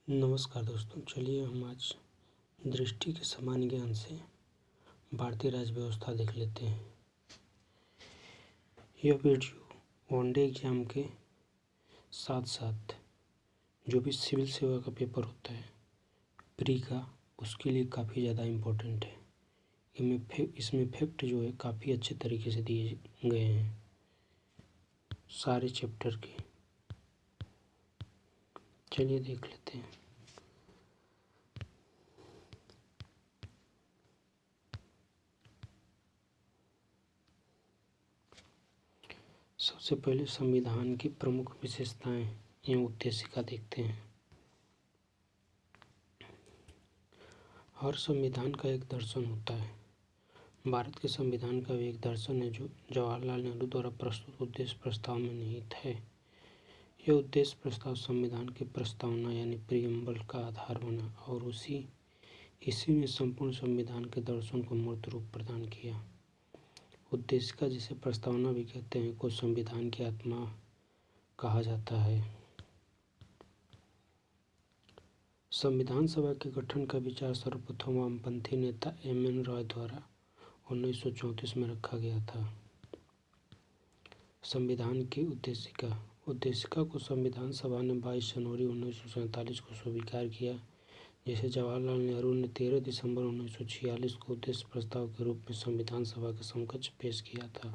नमस्कार दोस्तों, चलिए हम आज दृष्टि के सामान्य ज्ञान से भारतीय राज्य व्यवस्था देख लेते हैं। यह वीडियो वनडे एग्जाम के साथ साथ जो भी सिविल सेवा का पेपर होता है प्री का, उसके लिए काफ़ी ज़्यादा इम्पोर्टेंट है। इसमें फैक्ट जो है काफ़ी अच्छे तरीके से दिए गए हैं सारे चैप्टर के। चलिए देख लेते हैं। सबसे पहले संविधान की प्रमुख विशेषताएं एवं उद्देशिका देखते हैं। हर संविधान का एक दर्शन होता है। भारत के संविधान का भी एक दर्शन है जो जवाहरलाल नेहरू द्वारा प्रस्तुत उद्देश्य प्रस्ताव में निहित है। यह उद्देश्य प्रस्ताव संविधान की प्रस्तावना यानी प्रीएम्बल का आधार बना और इसी ने संपूर्ण संविधान के दर्शन को मूर्त रूप प्रदान किया। उद्देशिका, जिसे प्रस्तावना भी कहते हैं, को संविधान की आत्मा कहा जाता है। संविधान सभा के गठन का विचार सर्वप्रथम वामपंथी नेता एम.एन. रॉय द्वारा 1934 में रखा गया था। संविधान की उद्देशिका को संविधान सभा ने 22 जनवरी 1947 को स्वीकार किया, जिसे जवाहरलाल नेहरू ने 13 दिसंबर 1946 को उद्देश्य प्रस्ताव के रूप में संविधान सभा के समकक्ष पेश किया था।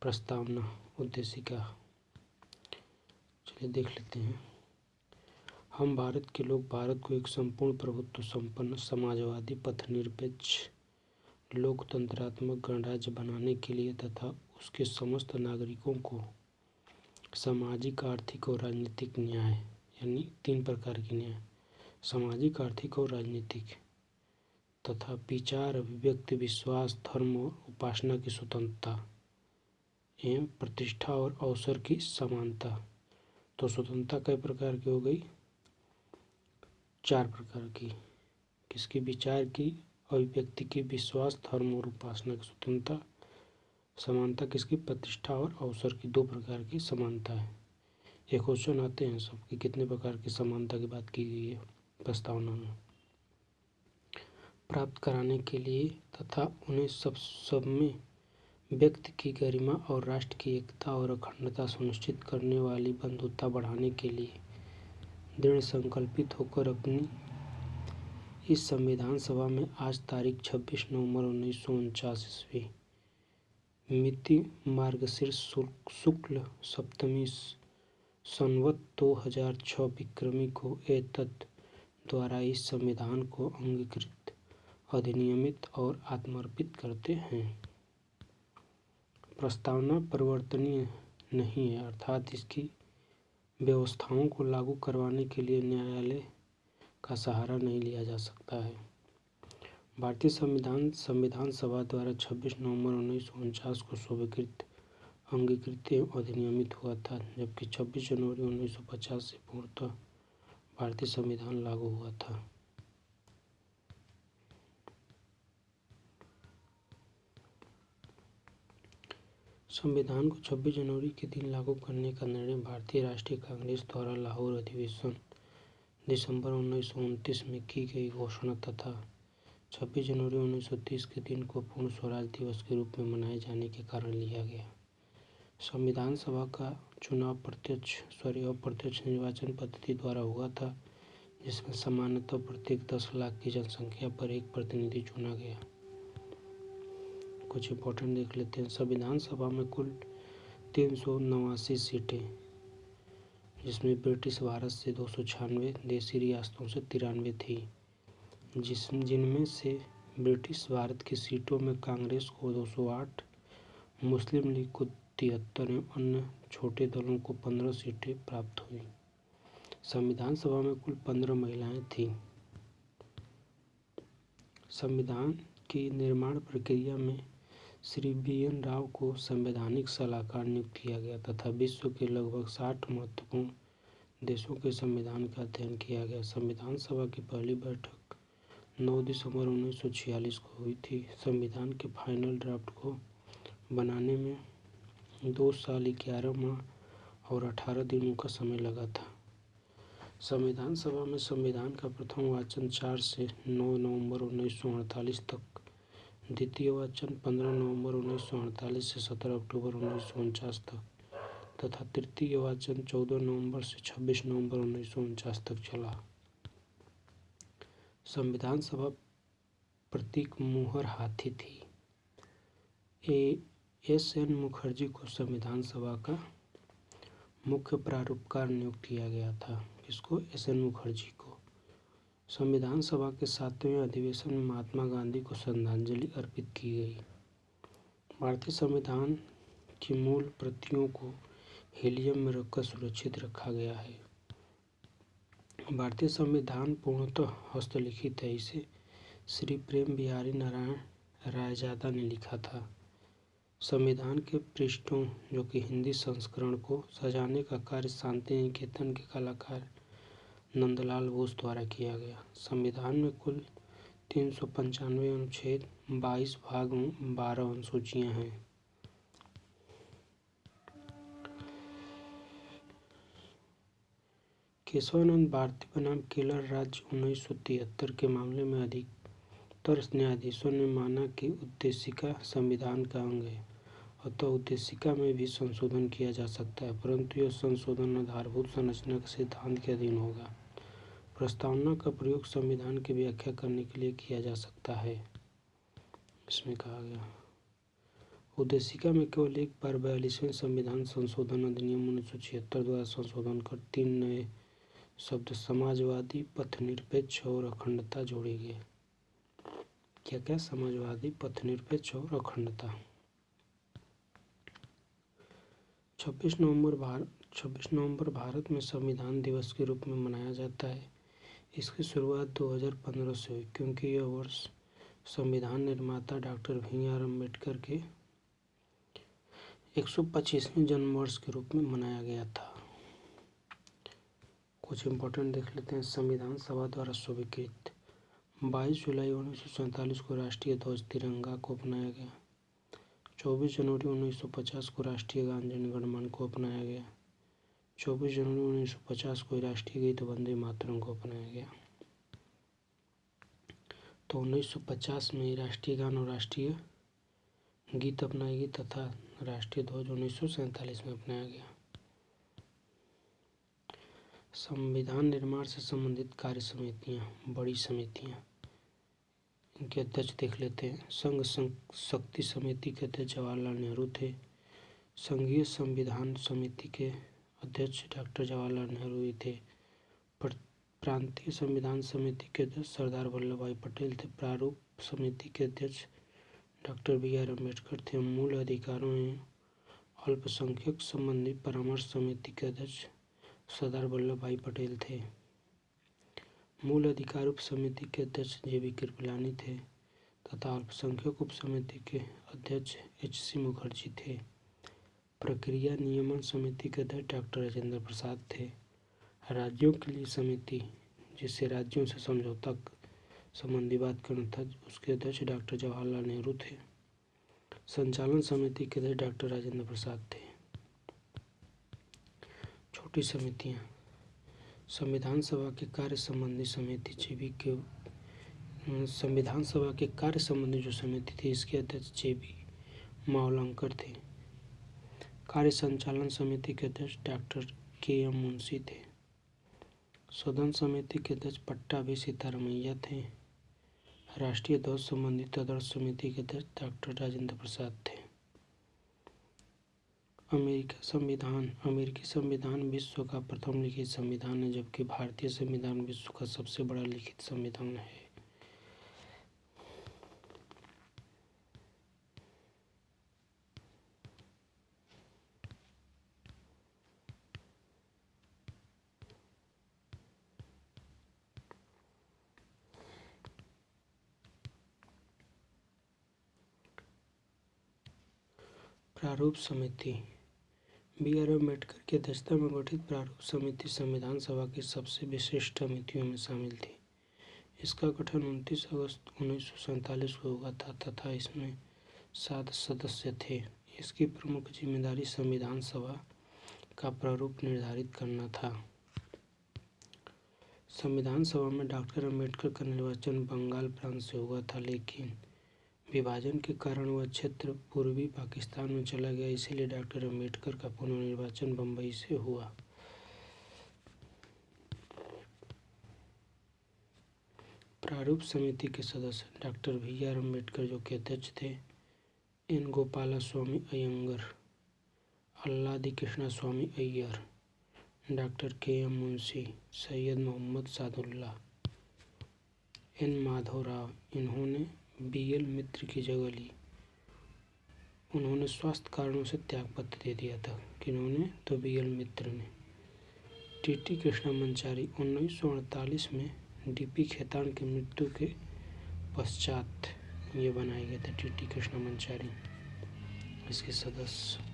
प्रस्तावना, उद्देशिका चलिए देख लेते हैं। हम भारत के लोग भारत को एक संपूर्ण प्रभुत्व संपन्न समाजवादी पथनिरपेक्ष लोकतंत्रात्मक गणराज्य बनाने के लिए तथा उसके समस्त नागरिकों को सामाजिक, आर्थिक और राजनीतिक न्याय यानी 3 प्रकार के न्याय, सामाजिक, आर्थिक और राजनीतिक, तथा विचार, अभिव्यक्ति, विश्वास, धर्म और उपासना की स्वतंत्रता एवं प्रतिष्ठा और अवसर की समानता। तो स्वतंत्रता कई प्रकार की हो गई? 4 प्रकार की। किसकी? विचार की, अभिव्यक्ति की, विश्वास, धर्म और उपासना की स्वतंत्रता। समानता किसकी? प्रतिष्ठा और अवसर की। 2 प्रकार की समानता है। ये क्वेश्चन आते हैं सबकी, कितने प्रकार की समानता की बात की गई है प्रस्तावना में। प्राप्त कराने के लिए तथा उन्हें सब में व्यक्ति की गरिमा और राष्ट्र की एकता और अखंडता सुनिश्चित करने वाली बंधुता बढ़ाने के लिए दृढ़ संकल्पित होकर अपनी इस संविधान सभा में आज तारीख 26 नवंबर 1949 ईस्वी मिति मार्गशीर्ष शुक्ल सप्तमी संवत 2006 विक्रमी को एतद द्वारा इस संविधान को अंगीकृत, अधिनियमित और आत्मर्पित करते हैं। प्रस्तावना परिवर्तनीय नहीं है, अर्थात इसकी व्यवस्थाओं को लागू करवाने के लिए न्यायालय का सहारा नहीं लिया जा सकता है। भारतीय संविधान सभा द्वारा 26 नवंबर 1949 को स्वीकृत, अंगीकृत एवं अधिनियमित हुआ था, जबकि 26 जनवरी 1950 से पूर्णतः भारतीय संविधान लागू हुआ था। संविधान को 26 जनवरी के दिन लागू करने का निर्णय भारतीय राष्ट्रीय कांग्रेस द्वारा लाहौर अधिवेशन दिसंबर 1929 में की गई घोषणा तथा 26 जनवरी 1930 के दिन को पूर्ण स्वराज दिवस के रूप में मनाए जाने के कारण लिया गया। संविधान सभा का चुनाव अप्रत्यक्ष निर्वाचन पद्धति द्वारा हुआ था, जिसमें सामान्यतः प्रत्येक 10 लाख की जनसंख्या पर एक प्रतिनिधि चुना गया। कुछ इंपॉर्टेंट देख लेते हैं। संविधान सभा में कुल 389 सीटें, जिसमें ब्रिटिश भारत से 296, देशी रियासतों से 93 थी, जिनमें से ब्रिटिश भारत की सीटों में कांग्रेस को 208, मुस्लिम लीग को 73 एवं अन्य छोटे दलों को 15 सीटें प्राप्त हुई। संविधान सभा में कुल 15 महिलाएं थीं। संविधान की निर्माण प्रक्रिया में श्री बी.एन. राव को संवैधानिक सलाहकार नियुक्त किया गया तथा विश्व के लगभग 60 महत्वपूर्ण देशों के संविधान का अध्ययन किया गया। संविधान सभा की पहली बैठक 9 दिसंबर 1946 को हुई थी। संविधान के फाइनल ड्राफ्ट को बनाने में 2 साल 11 माह और 18 दिनों का समय लगा था। संविधान सभा में संविधान का प्रथम वाचन 4 से 9 नवंबर 1948 तक, द्वितीय वाचन 15 नवंबर 1948 से 17 अक्टूबर 1949 तक तथा तृतीय वाचन 14 नवंबर से 26 नवंबर 1949 तक चला। संविधान सभा प्रतीक मुहर हाथी थी। एस.एन. मुखर्जी को संविधान सभा का मुख्य प्रारूपकार नियुक्त किया गया था। किसको? एस.एन. मुखर्जी को। संविधान सभा के 7वें अधिवेशन में महात्मा गांधी को श्रद्धांजलि अर्पित की गई। भारतीय संविधान की मूल प्रतियों को हीलियम में रखकर सुरक्षित रखा गया है। भारतीय संविधान पूर्णतः हस्तलिखित है। इसे श्री प्रेम बिहारी नारायण रायजादा ने लिखा था। संविधान के पृष्ठों जो कि हिंदी संस्करण को सजाने का कार्य शांति निकेतन के कलाकार नंदलाल बोस द्वारा किया गया। संविधान में कुल 395 अनुच्छेद, 22 भाग, 12 अनुसूचियां हैं। केशवानंद भारती बनाम केरल राज्य 1973 के मामले में अधिकतर न्यायाधीशों ने माना कि उद्देशिका संविधान का अंग है, अतः उद्देशिका में भी संशोधन किया जा सकता है, परंतु यह संशोधन आधारभूत संरचना के सिद्धांत के अधीन होगा। प्रस्तावना का प्रयोग संविधान की व्याख्या करने के लिए किया जा सकता है। इसमें कहा गया उद्देशिका में केवल एक बार 42वें संविधान संशोधन अधिनियम 1976 द्वारा संशोधन कर 3 नए शब्द समाजवादी, पथनिरपेक्ष और अखंडता जोड़े गए। क्या क्या? समाजवादी, पथनिरपेक्ष और अखंडता। 26 नवंबर भारत में संविधान दिवस के रूप में मनाया जाता है। इसकी शुरुआत 2015 से हुई, क्योंकि यह वर्ष संविधान निर्माता डॉक्टर भीमराव अम्बेडकर के 125वें जन्म वर्ष के रूप में मनाया गया था। कुछ इम्पोर्टेंट देख लेते हैं। संविधान सभा द्वारा स्वीकृत 22 जुलाई 1947 को राष्ट्रीय ध्वज तिरंगा को अपनाया गया। 24 जनवरी 1950 को राष्ट्रीय गान जन गण मन को अपनाया गया। 24 जनवरी 1950 को राष्ट्रीय गीत वंदे मातरम को अपनाया गया। तो 1950 में राष्ट्रीय गान और राष्ट्रीय गीत अपनाई गई तथा राष्ट्रीय ध्वज 1947 में अपनाया गया। संविधान निर्माण से संबंधित कार्य समितियां, बड़ी समितियां, इनके अध्यक्ष देख लेते हैं। संघ शक्ति समिति के अध्यक्ष जवाहरलाल नेहरू थे। संघीय संविधान समिति के अध्यक्ष डॉक्टर जवाहरलाल नेहरू ही थे। प्रांतीय संविधान समिति के अध्यक्ष सरदार वल्लभ भाई पटेल थे। प्रारूप समिति के अध्यक्ष डॉक्टर बी.आर. अम्बेडकर थे। मूल अधिकारों एवं अल्पसंख्यक संबंधी परामर्श समिति के अध्यक्ष सरदार वल्लभ भाई पटेल थे। मूल अधिकार उप समिति के अध्यक्ष जे.बी. कृपलानी थे तथा अल्पसंख्यक उप समिति के अध्यक्ष एच.सी. मुखर्जी थे। प्रक्रिया नियमन समिति के अध्यक्ष डॉक्टर राजेंद्र प्रसाद थे। राज्यों के लिए समिति, जिससे राज्यों से समझौता संबंधी बात करना था, उसके अध्यक्ष डॉक्टर जवाहरलाल नेहरू थे। संचालन समिति के अध्यक्ष डॉक्टर राजेंद्र प्रसाद थे। छोटी समितियां, संविधान सभा के कार्य संबंधी समिति संविधान सभा के कार्य संबंधी जो समिति थी, इसके अध्यक्ष जे.बी. मावलंकर थे। कार्य संचालन समिति के अध्यक्ष डॉक्टर के.एम. मुंशी थे। सदन समिति के अध्यक्ष पट्टाभी सीतारमैया थे। राष्ट्रीय ध्वज संबंधी तदर्थ समिति के अध्यक्ष डॉक्टर राजेंद्र प्रसाद थे। अमेरिकी संविधान विश्व का प्रथम लिखित संविधान है, जबकि भारतीय संविधान विश्व का सबसे बड़ा लिखित संविधान है। प्रारूप समिति, बी.आर. अम्बेडकर की अध्यक्षता में गठित प्रारूप समिति संविधान सभा की सबसे विशिष्ट समितियों में शामिल थी। इसका गठन 29 अगस्त 1947 को हुआ था तथा इसमें 7 सदस्य थे। इसकी प्रमुख जिम्मेदारी संविधान सभा का प्रारूप निर्धारित करना था। संविधान सभा में डॉक्टर अम्बेडकर का निर्वाचन बंगाल प्रांत से हुआ था, लेकिन विभाजन के कारण वह क्षेत्र पूर्वी पाकिस्तान में चला गया, इसीलिए डॉक्टर अम्बेडकर का पुनर्निर्वाचन बम्बई से हुआ। प्रारूप समिति के सदस्य डॉक्टर BR अम्बेडकर, जो कि अध्यक्ष थे, N Gopalaswami Ayyangar, Alladi Krishnaswami Ayyar, doctor KM Munshi, Syed Mohammad Saadulla, N Madhav Rao. इन्होंने BL मित्र की जगह ली। उन्होंने स्वास्थ्य कारणों से त्यागपत्र दे दिया था। किन्होंने? तो BL मित्र ने। TT कृष्णमाचारी 1948 में DP खेतान की मृत्यु के पश्चात ये बनाए गए थे, TT कृष्णमाचारी इसके सदस्य।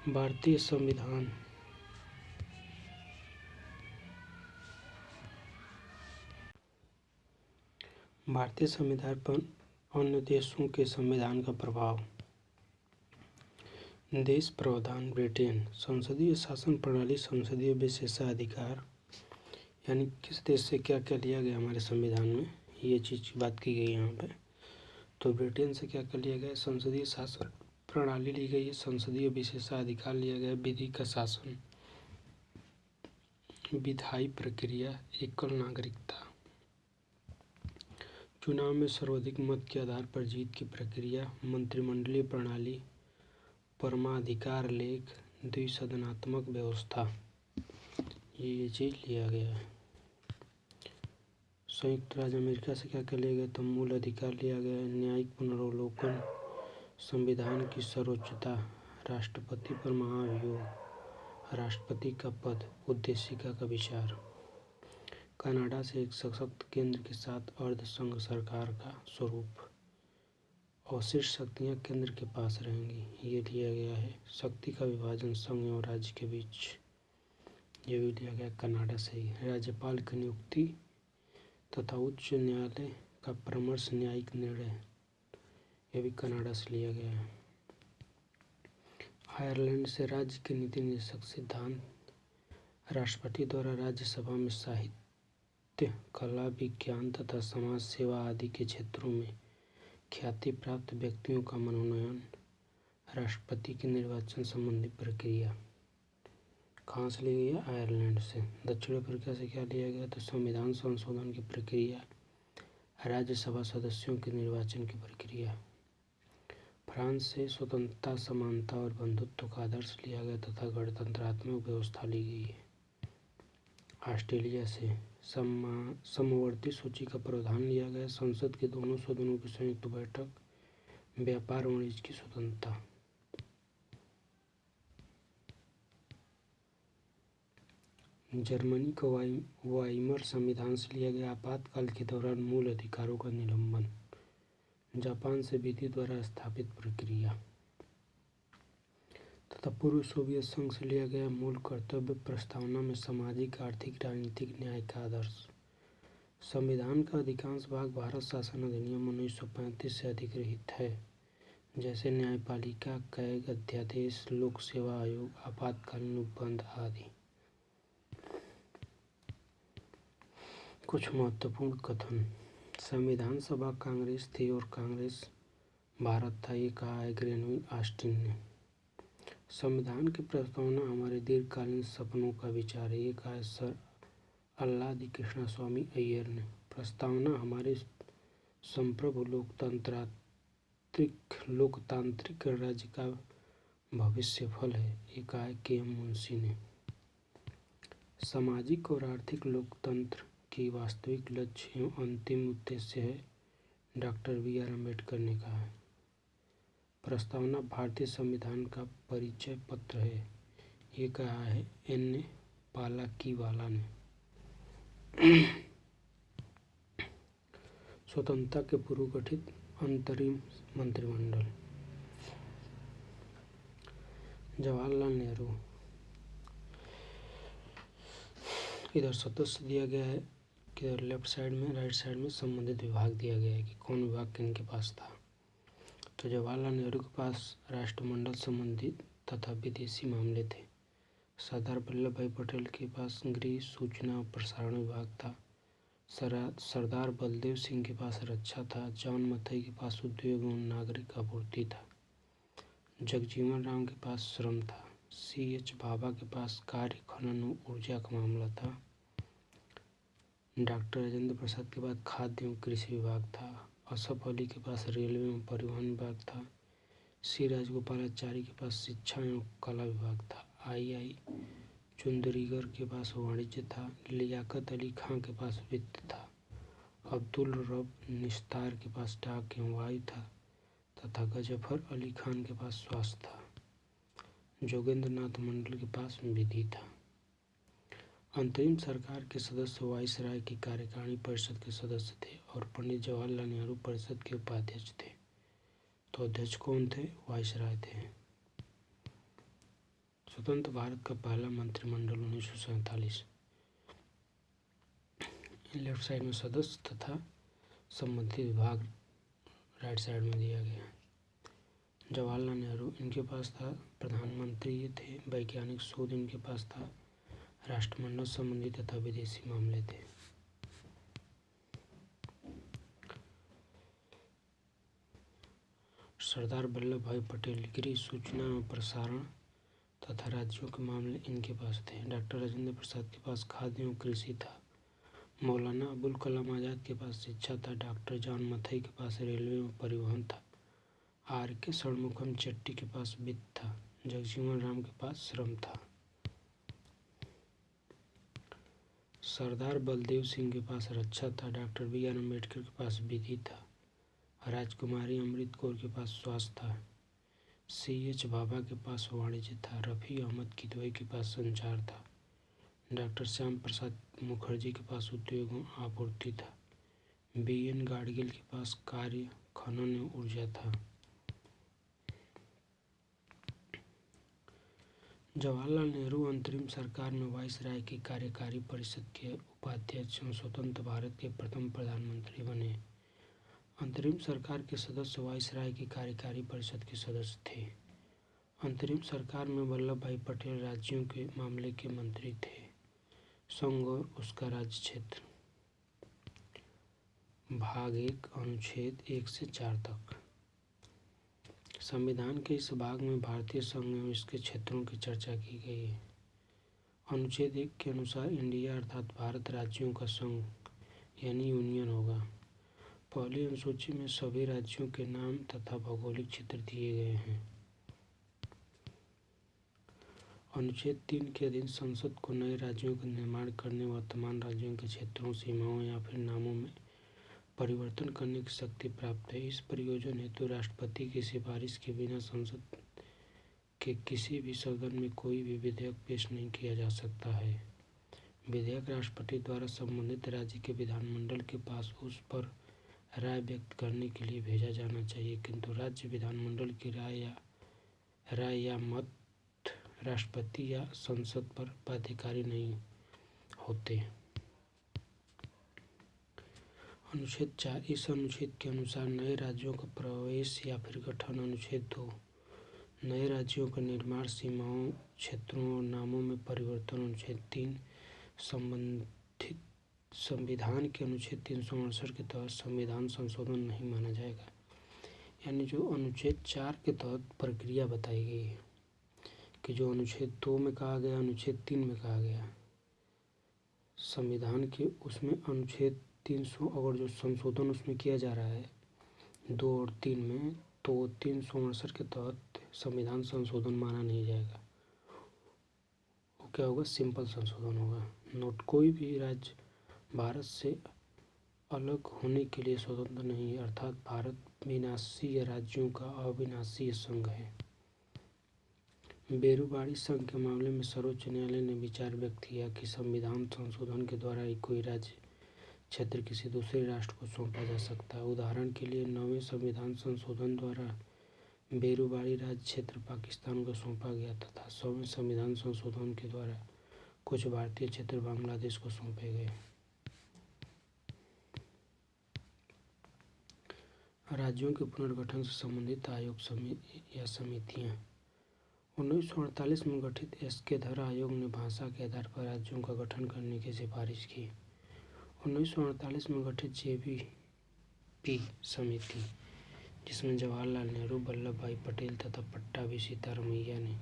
भारतीय संविधान भारतीय संविधान पर अन्य देशों के संविधान का प्रभाव। देश प्रावधान। ब्रिटेन। संसदीय शासन प्रणाली, संसदीय विशेषाधिकार, यानी किस देश से क्या क्या लिया गया हमारे संविधान में, ये चीज़ की बात की गई यहाँ पे। तो ब्रिटेन से क्या क्या लिया गया? संसदीय शासन प्रणाली ली गई है, संसदीय विशेषाधिकार लिया गया, विधि का शासन, विधायी प्रक्रिया, एकल नागरिकता, चुनाव में सर्वाधिक मत के आधार पर जीत की प्रक्रिया, मंत्रिमंडलीय प्रणाली, परमाधिकार लेख, द्विसदनात्मक व्यवस्था, ये चीज़ लिया गया है। संयुक्त राज्य अमेरिका से क्या क्या लिया गया? तो मूल अधिकार लिया गया है, न्यायिक पुनरावलोकन, संविधान की सर्वोच्चता, राष्ट्रपति पर महाभियोग, राष्ट्रपति का पद, उद्देशिका का विचार। कनाडा से एक सशक्त केंद्र के साथ अर्ध संघ सरकार का स्वरूप, अवशिष्ट शक्तियाँ केंद्र के पास रहेंगी, ये लिया गया है। शक्ति का विभाजन संघ एवं राज्य के बीच, ये भी लिया गया कनाडा से ही। राज्यपाल की नियुक्ति तथा उच्च न्यायालय का परामर्श, न्यायिक निर्णय, ये भी कनाडा से लिया गया है। आयरलैंड से राज्य के नीति निर्देशक सिद्धांत, राष्ट्रपति द्वारा राज्यसभा में साहित्य, कला, विज्ञान तथा समाज सेवा आदि के क्षेत्रों में ख्याति प्राप्त व्यक्तियों का मनोनयन, राष्ट्रपति के निर्वाचन संबंधी प्रक्रिया। कहाँ से ली गई है? आयरलैंड से। दक्षिण अफ्रीका से क्या लिया गया? तो संविधान संशोधन की प्रक्रिया, राज्यसभा सदस्यों के निर्वाचन की प्रक्रिया। फ्रांस से स्वतंत्रता, समानता और बंधुत्व का आदर्श लिया गया तथा गणतंत्रात्मक व्यवस्था ली गई है। ऑस्ट्रेलिया से समवर्ती सूची का प्रावधान लिया गया, संसद के दोनों सदनों की संयुक्त बैठक, व्यापार वाणिज्य की स्वतंत्रता। जर्मनी का वाइमर संविधान से लिया गया, आपातकाल के दौरान मूल अधिकारों का निलंबन। जापान से विधि द्वारा स्थापित प्रक्रिया तथा पूर्व सोवियत संघ से लिया गया, मूल कर्तव्य प्रस्तावना में सामाजिक, आर्थिक, राजनीतिक न्याय का आदर्श। संविधान का अधिकांश भाग भारत शासन अधिनियम 1935 से अधिग्रहित है, जैसे न्यायपालिका, कैग अध्यादेश, लोक सेवा आयोग, आपातकालीन उपबंध आदि। कुछ महत्वपूर्ण कथन। संविधान सभा कांग्रेस थी और कांग्रेस भारत था, ये कहा है ग्रेनविल ऑस्टिन ने। संविधान की प्रस्तावना हमारे दीर्घकालीन सपनों का विचार है, ये कहा है सर अल्लादी कृष्णास्वामी अय्यर ने। प्रस्तावना हमारे संप्रभु लोकतांत्रिक राज्य का भविष्य फल है, ये कहा है KM मुंशी ने। सामाजिक और आर्थिक लोकतंत्र की वास्तविक लक्ष्य एवं अंतिम उद्देश्य है, डॉक्टर BR अम्बेडकर ने कहा है। प्रस्तावना भारतीय संविधान का परिचय पत्र है, ये कहा है N पालाकीवाला ने। स्वतंत्रता के पूर्व गठित अंतरिम मंत्रिमंडल। जवाहरलाल नेहरू, इधर सदस्य दिया गया है, किधर लेफ्ट साइड में, राइट साइड में संबंधित विभाग दिया गया है कि कौन विभाग किनके पास था। तो जवाहरलाल नेहरू के पास राष्ट्रमंडल संबंधित तथा विदेशी मामले थे। सरदार वल्लभ भाई पटेल के पास गृह सूचना और प्रसारण विभाग था। सरदार बलदेव सिंह के पास रक्षा था। जॉन मथई के पास उद्योग एवं नागरिक आपूर्ति था। जगजीवन राम के पास श्रम था। C.H. भाभा के पास कार्य खनन और ऊर्जा का मामला था। डॉक्टर राजेंद्र प्रसाद के पास खाद्य एवं कृषि विभाग था। असफ अली के पास रेलवे एवं परिवहन विभाग था। C. राजगोपालाचारी के पास शिक्षा एवं कला विभाग था। I. चुंदरीगर के पास वाणिज्य था। लियाकत अली खां के पास वित्त था। अब्दुल रब निस्तार के पास डाक एवं वायु था तथा गजफर अली खान के पास स्वास्थ्य था। जोगेंद्र नाथ मंडल के पास विधि था। अंतरिम सरकार के सदस्य वायसराय की कार्यकारिणी परिषद के सदस्य थे और पंडित जवाहरलाल नेहरू परिषद के उपाध्यक्ष थे। तो अध्यक्ष कौन थे? वायसराय थे। स्वतंत्र भारत का पहला मंत्रिमंडल 1947। लेफ्ट साइड में सदस्य तथा संबंधित विभाग राइट साइड में दिया गया। जवाहरलाल नेहरू इनके पास था। प्रधानमंत्री ये थे। वैज्ञानिक शोध इनके पास था। राष्ट्रमंडल संबंधी तथा विदेशी मामले थे। सरदार वल्लभ भाई पटेल गृह सूचना एवं प्रसारण तथा राज्यों के मामले इनके पास थे। डॉक्टर राजेंद्र प्रसाद के पास खाद्य एवं कृषि था। मौलाना अबुल कलाम आज़ाद के पास शिक्षा था। डॉक्टर जॉन मथई के पास रेलवे एवं परिवहन था। R.K. षणमुखम चेट्टी के पास वित्त था। जगजीवन राम के पास श्रम था। सरदार बलदेव सिंह के पास रक्षा था। Doctor B.R. अम्बेडकर के पास विधि था। राजकुमारी अमृत कौर के पास स्वास्थ्य था। C.H. भाभा के पास वाणिज्य था। रफ़ी अहमद किदवई के पास संचार था। डॉक्टर श्याम प्रसाद मुखर्जी के पास उद्योग एवं आपूर्ति था। B.N. गाडगिल के पास कार्य खनन एवं ऊर्जा था। जवाहरलाल नेहरू अंतरिम सरकार में वायसराय की कार्यकारी परिषद के उपाध्यक्ष एवं स्वतंत्र भारत के प्रथम प्रधानमंत्री बने। अंतरिम सरकार के सदस्य वायसराय की कार्यकारी परिषद के सदस्य थे। अंतरिम सरकार में वल्लभ भाई पटेल राज्यों के मामले के मंत्री थे। संघ और उसका राज्य क्षेत्र। भाग 1 अनुच्छेद 1 से 4 तक। संविधान के इस भाग में भारतीय संघ एवं इसके क्षेत्रों की चर्चा की गई है। अनुच्छेद 1 के अनुसार इंडिया अर्थात भारत राज्यों का संघ यानी यूनियन होगा। पहली अनुसूची में सभी राज्यों के नाम तथा भौगोलिक क्षेत्र दिए गए हैं। अनुच्छेद 3 के अधीन संसद को नए राज्यों का निर्माण करने, वर्तमान राज्यों के क्षेत्रों, सीमाओं या फिर नामों में परिवर्तन करने की शक्ति प्राप्त है। इस प्रयोजन हेतु राष्ट्रपति की सिफारिश के बिना संसद के किसी भी सदन में कोई भी विधेयक पेश नहीं किया जा सकता है। विधेयक राष्ट्रपति द्वारा संबंधित राज्य के विधानमंडल के पास उस पर राय व्यक्त करने के लिए भेजा जाना चाहिए, किंतु राज्य विधानमंडल की राय या मत राष्ट्रपति या संसद पर बाध्यकारी नहीं होते। अनुच्छेद 4 इस अनुच्छेद के अनुसार नए राज्यों का प्रवेश या फिर गठन। अनुच्छेद 2 नए राज्यों का निर्माण, सीमाओं, क्षेत्रों और नामों में परिवर्तन। अनुच्छेद 3 संबंधित संविधान के अनुच्छेद 368 के तहत संविधान संशोधन नहीं माना जाएगा। यानी जो अनुच्छेद 4 के तहत प्रक्रिया बताई गई है कि जो अनुच्छेद 2 में कहा गया, अनुच्छेद 3 में कहा गया, संविधान के उसमें अनुच्छेद 300 अगर जो संशोधन उसमें किया जा रहा है 2 और 3 में, तो 368 के तहत संविधान संशोधन माना नहीं जाएगा। वो क्या होगा? सिंपल संशोधन होगा। नोट कोई भी राज्य भारत से अलग होने के लिए स्वतंत्र नहीं है, अर्थात भारत विनाशीय राज्यों का अविनाशीय संघ है। बेरूबाड़ी संघ के मामले में सर्वोच्च न्यायालय ने विचार व्यक्त किया कि संविधान संशोधन के द्वारा ही कोई राज्य क्षेत्र किसी दूसरे राष्ट्र को सौंपा जा सकता है। उदाहरण के लिए 9वें संविधान संशोधन द्वारा बेरूबाड़ी राज्य क्षेत्र पाकिस्तान को सौंपा गया तथा 100वें संविधान संशोधन के द्वारा कुछ भारतीय क्षेत्र बांग्लादेश को सौंपे गए। राज्यों के पुनर्गठन से संबंधित आयोग या समितियां। 1948 में गठित एस.के. धर आयोग ने भाषा के आधार पर राज्यों का गठन करने की सिफारिश की। 1948 में गठित जे.वी.पी. समिति, जिसमें जवाहरलाल नेहरू, वल्लभ भाई पटेल तथा पट्टाभी सीतारामैया ने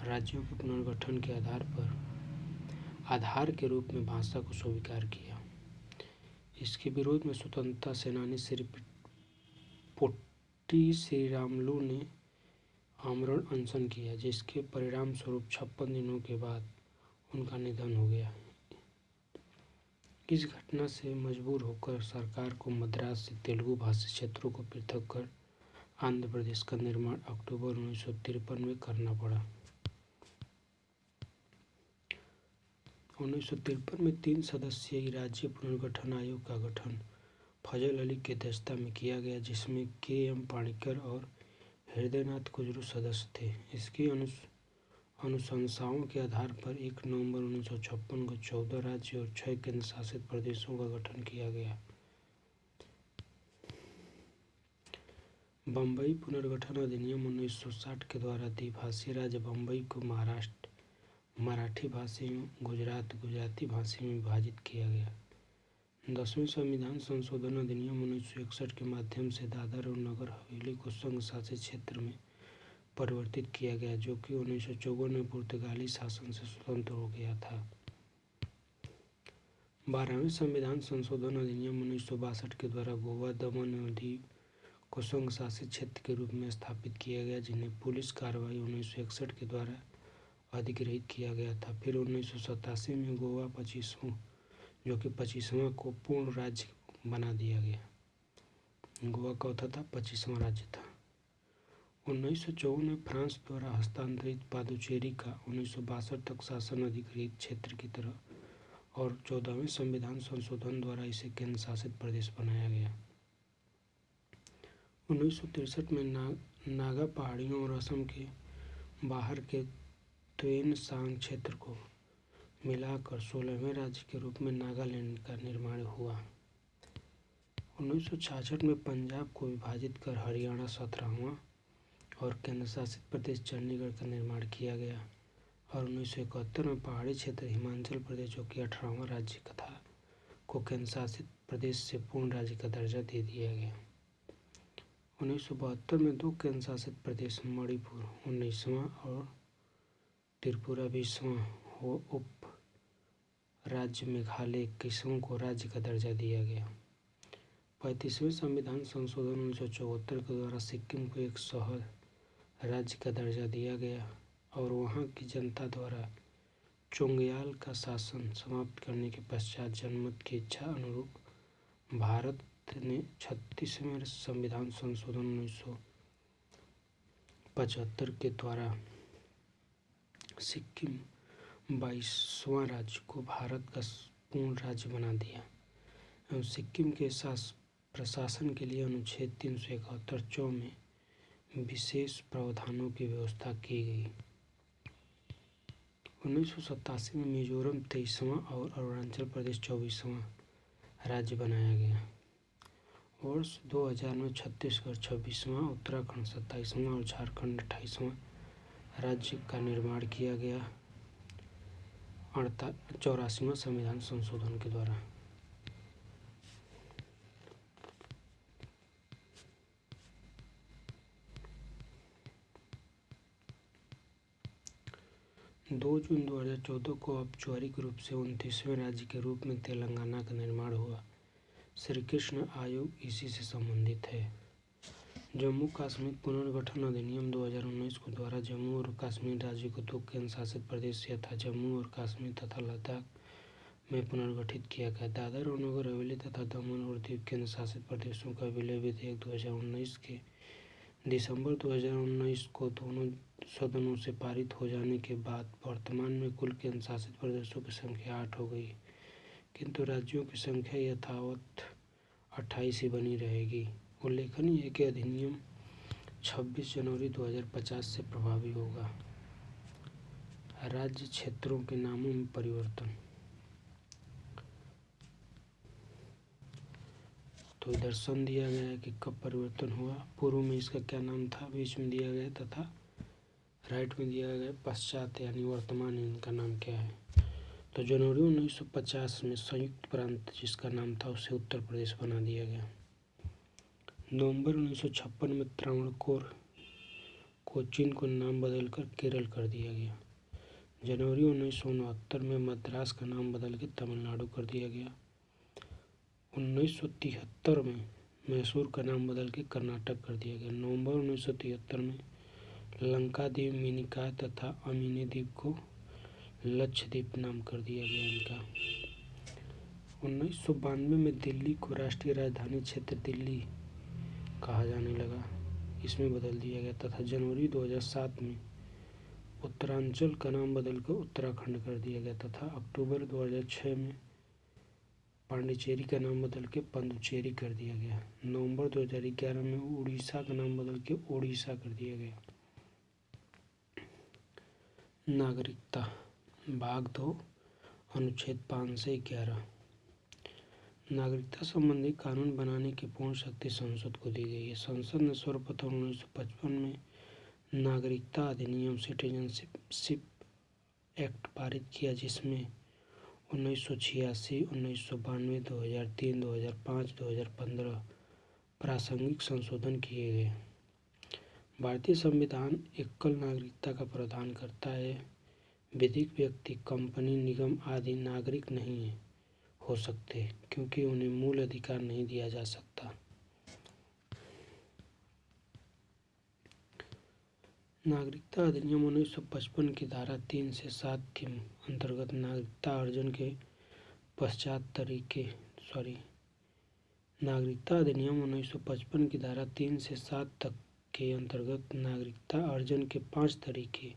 राज्यों के पुनर्गठन के आधार के रूप में भाषा को स्वीकार किया। इसके विरोध में स्वतंत्रता सेनानी श्री पोट्टी श्रीरामुलु ने आमरण अनशन किया, जिसके परिणाम स्वरूप 56 दिनों के बाद उनका निधन हो गया। इस घटना से मजबूर होकर सरकार को मद्रास से तेलुगु भाषी क्षेत्रों को पृथक कर आंध्र प्रदेश का निर्माण अक्टूबर 1953 में करना पड़ा। 1953 में 3 सदस्यीय राज्य पुनर्गठन आयोग का गठन फजल अली की अध्यक्षता में किया गया, जिसमें के.एम. पाणिक्कर और हृदयनाथ कुजरू सदस्य थे। इसकी अनुशंसाओं के आधार पर 1 नवंबर 1956 को 14 राज्य और 6 केंद्र शासित प्रदेशों का गठन किया गया। बम्बई पुनर्गठन अधिनियम 1960 के द्वारा द्विभाषी राज्य बम्बई को महाराष्ट्र मराठी भाषियों, गुजरात गुजराती भाषी में विभाजित किया गया। 10वें संविधान संशोधन अधिनियम 1961 के माध्यम से दादर और नगर हवेली को संघ शासित क्षेत्र में परिवर्तित किया गया, जो कि 1954 में पुर्तगाली शासन से स्वतंत्र हो गया था। 12वें संविधान संशोधन अधिनियम 1962 के द्वारा गोवा, दमन और दीव को संघ शासित क्षेत्र के रूप में स्थापित किया गया, जिन्हें पुलिस कार्रवाई 1961 के द्वारा अधिग्रहित किया गया था। फिर 1987 में गोवा 25वां को पूर्ण राज्य बना दिया गया। गोवा का था 25वां राज्य था। 1954 में फ्रांस द्वारा हस्तांतरित पादुचेरी का 1962 तक शासन अधिग्रहित क्षेत्र की तरह और 14वें संविधान संशोधन द्वारा इसे केंद्र शासित प्रदेश बनाया गया। 1963 में नागा पहाड़ियों और असम के बाहर के त्वेन सांग क्षेत्र को मिलाकर 16वें राज्य के रूप में नागालैंड का निर्माण हुआ। 1966 में पंजाब को विभाजित कर हरियाणा 17वां और केंद्र शासित प्रदेश चंडीगढ़ का निर्माण किया गया और 1971 में पहाड़ी क्षेत्र हिमाचल प्रदेश, जो कि 18वां राज्य का था, को केंद्र शासित प्रदेश से पूर्ण राज्य का दर्जा दे दिया गया। 1972 में 2 केंद्र शासित प्रदेश मणिपुर 19वां और त्रिपुरा 20वां उप राज्य मेघालय 21वां को राज्य का दर्जा दिया गया। 35वें संविधान संशोधन 1974 के द्वारा सिक्किम को एक शहर राज्य का दर्जा दिया गया और वहां की जनता द्वारा चोंगयाल का शासन समाप्त करने के पश्चात जनमत की इच्छा अनुरूप भारत ने 36वें संविधान संशोधन 1975 के द्वारा सिक्किम 22वां राज्य को भारत का पूर्ण राज्य बना दिया एवं सिक्किम के प्रशासन के लिए अनुच्छेद 371 में विशेष प्रावधानों की व्यवस्था की गई। 1987 में मिजोरम 23वां और अरुणाचल प्रदेश 24वां राज्य बनाया गया। वर्ष 2000 में छत्तीसगढ़ 26वां, उत्तराखंड 27वां और झारखंड 28वां राज्य का निर्माण किया गया 84वां संविधान संशोधन के द्वारा। दो जून 2014 को औपचारिक रूप से 29वें राज्य के रूप में तेलंगाना का निर्माण हुआ। श्री कृष्ण आयोग इसी से संबंधित है। जम्मू कश्मीर पुनर्गठन अधिनियम 2019 को द्वारा जम्मू और कश्मीर राज्य को 2 केंद्र शासित प्रदेश यथा जम्मू और कश्मीर तथा लद्दाख में पुनर्गठित किया गया। दादर और नगर हवेली तथा दमन और दीव केंद्र शासित प्रदेशों का विलय विधेयक 2019 के दिसंबर 2019 को दोनों सदनों से पारित हो जाने के बाद वर्तमान में कुल केंद्र शासित प्रदेशों की संख्या 8 हो गई, किंतु राज्यों की संख्या यथावत 28 ही बनी रहेगी। उल्लेखनीय है कि अधिनियम 26 जनवरी 2050 से प्रभावी होगा। राज्य क्षेत्रों के नामों में परिवर्तन। तो इधर सन दिया गया है कि कब परिवर्तन हुआ, पूर्व में इसका क्या नाम था, बीच में दिया गया तथा राइट में दिया गया पश्चात यानी वर्तमान इनका नाम क्या है। तो जनवरी 1950 में संयुक्त प्रांत जिसका नाम था उसे उत्तर प्रदेश बना दिया गया। नवंबर 1956 में त्रावणकोर कोचीन को नाम बदलकर केरल कर दिया गया। जनवरी 1969 में मद्रास का नाम बदल के तमिलनाडु कर दिया गया। 1973 में मैसूर का नाम बदल के कर्नाटक कर दिया गया। नवंबर 1973 में लंकाद्वीप, मिनिकॉय तथा अमीनी द्वीप को लक्षद्वीप नाम कर दिया गया इनका। 1992 में दिल्ली को राष्ट्रीय राजधानी क्षेत्र दिल्ली कहा जाने लगा, इसमें बदल दिया गया। तथा जनवरी 2007 में उत्तरांचल का नाम बदलकर उत्तराखंड कर दिया गया। तथा अक्टूबर 2006 में पांडिचेरी का नाम बदल के पुडुचेरी कर दिया गया। नवंबर 2011 में उड़ीसा का नाम बदल के ओडिशा कर दिया गया। नागरिकता भाग 2 अनुच्छेद 5 से 11। नागरिकता संबंधी कानून बनाने की पूर्ण शक्ति संसद को दी गई है। संसद ने सर्वप्रथम 1955 में नागरिकता अधिनियम सिटीजनशिप एक्ट पारित किया, जिसमें 1986, 1992, 2003, 2005, 2015 प्रासंगिक संशोधन किए गए। भारतीय संविधान एकल नागरिकता का प्रावधान करता है। विधिक व्यक्ति, कंपनी, निगम आदि नागरिक नहीं हो सकते क्योंकि उन्हें मूल अधिकार नहीं दिया जा सकता। नागरिकता अधिनियम 1955 की धारा 3 से 7 के अंतर्गत नागरिकता अर्जन के नागरिकता अधिनियम 1955 की धारा 3 से 7 तक के अंतर्गत नागरिकता अर्जन के 5 तरीके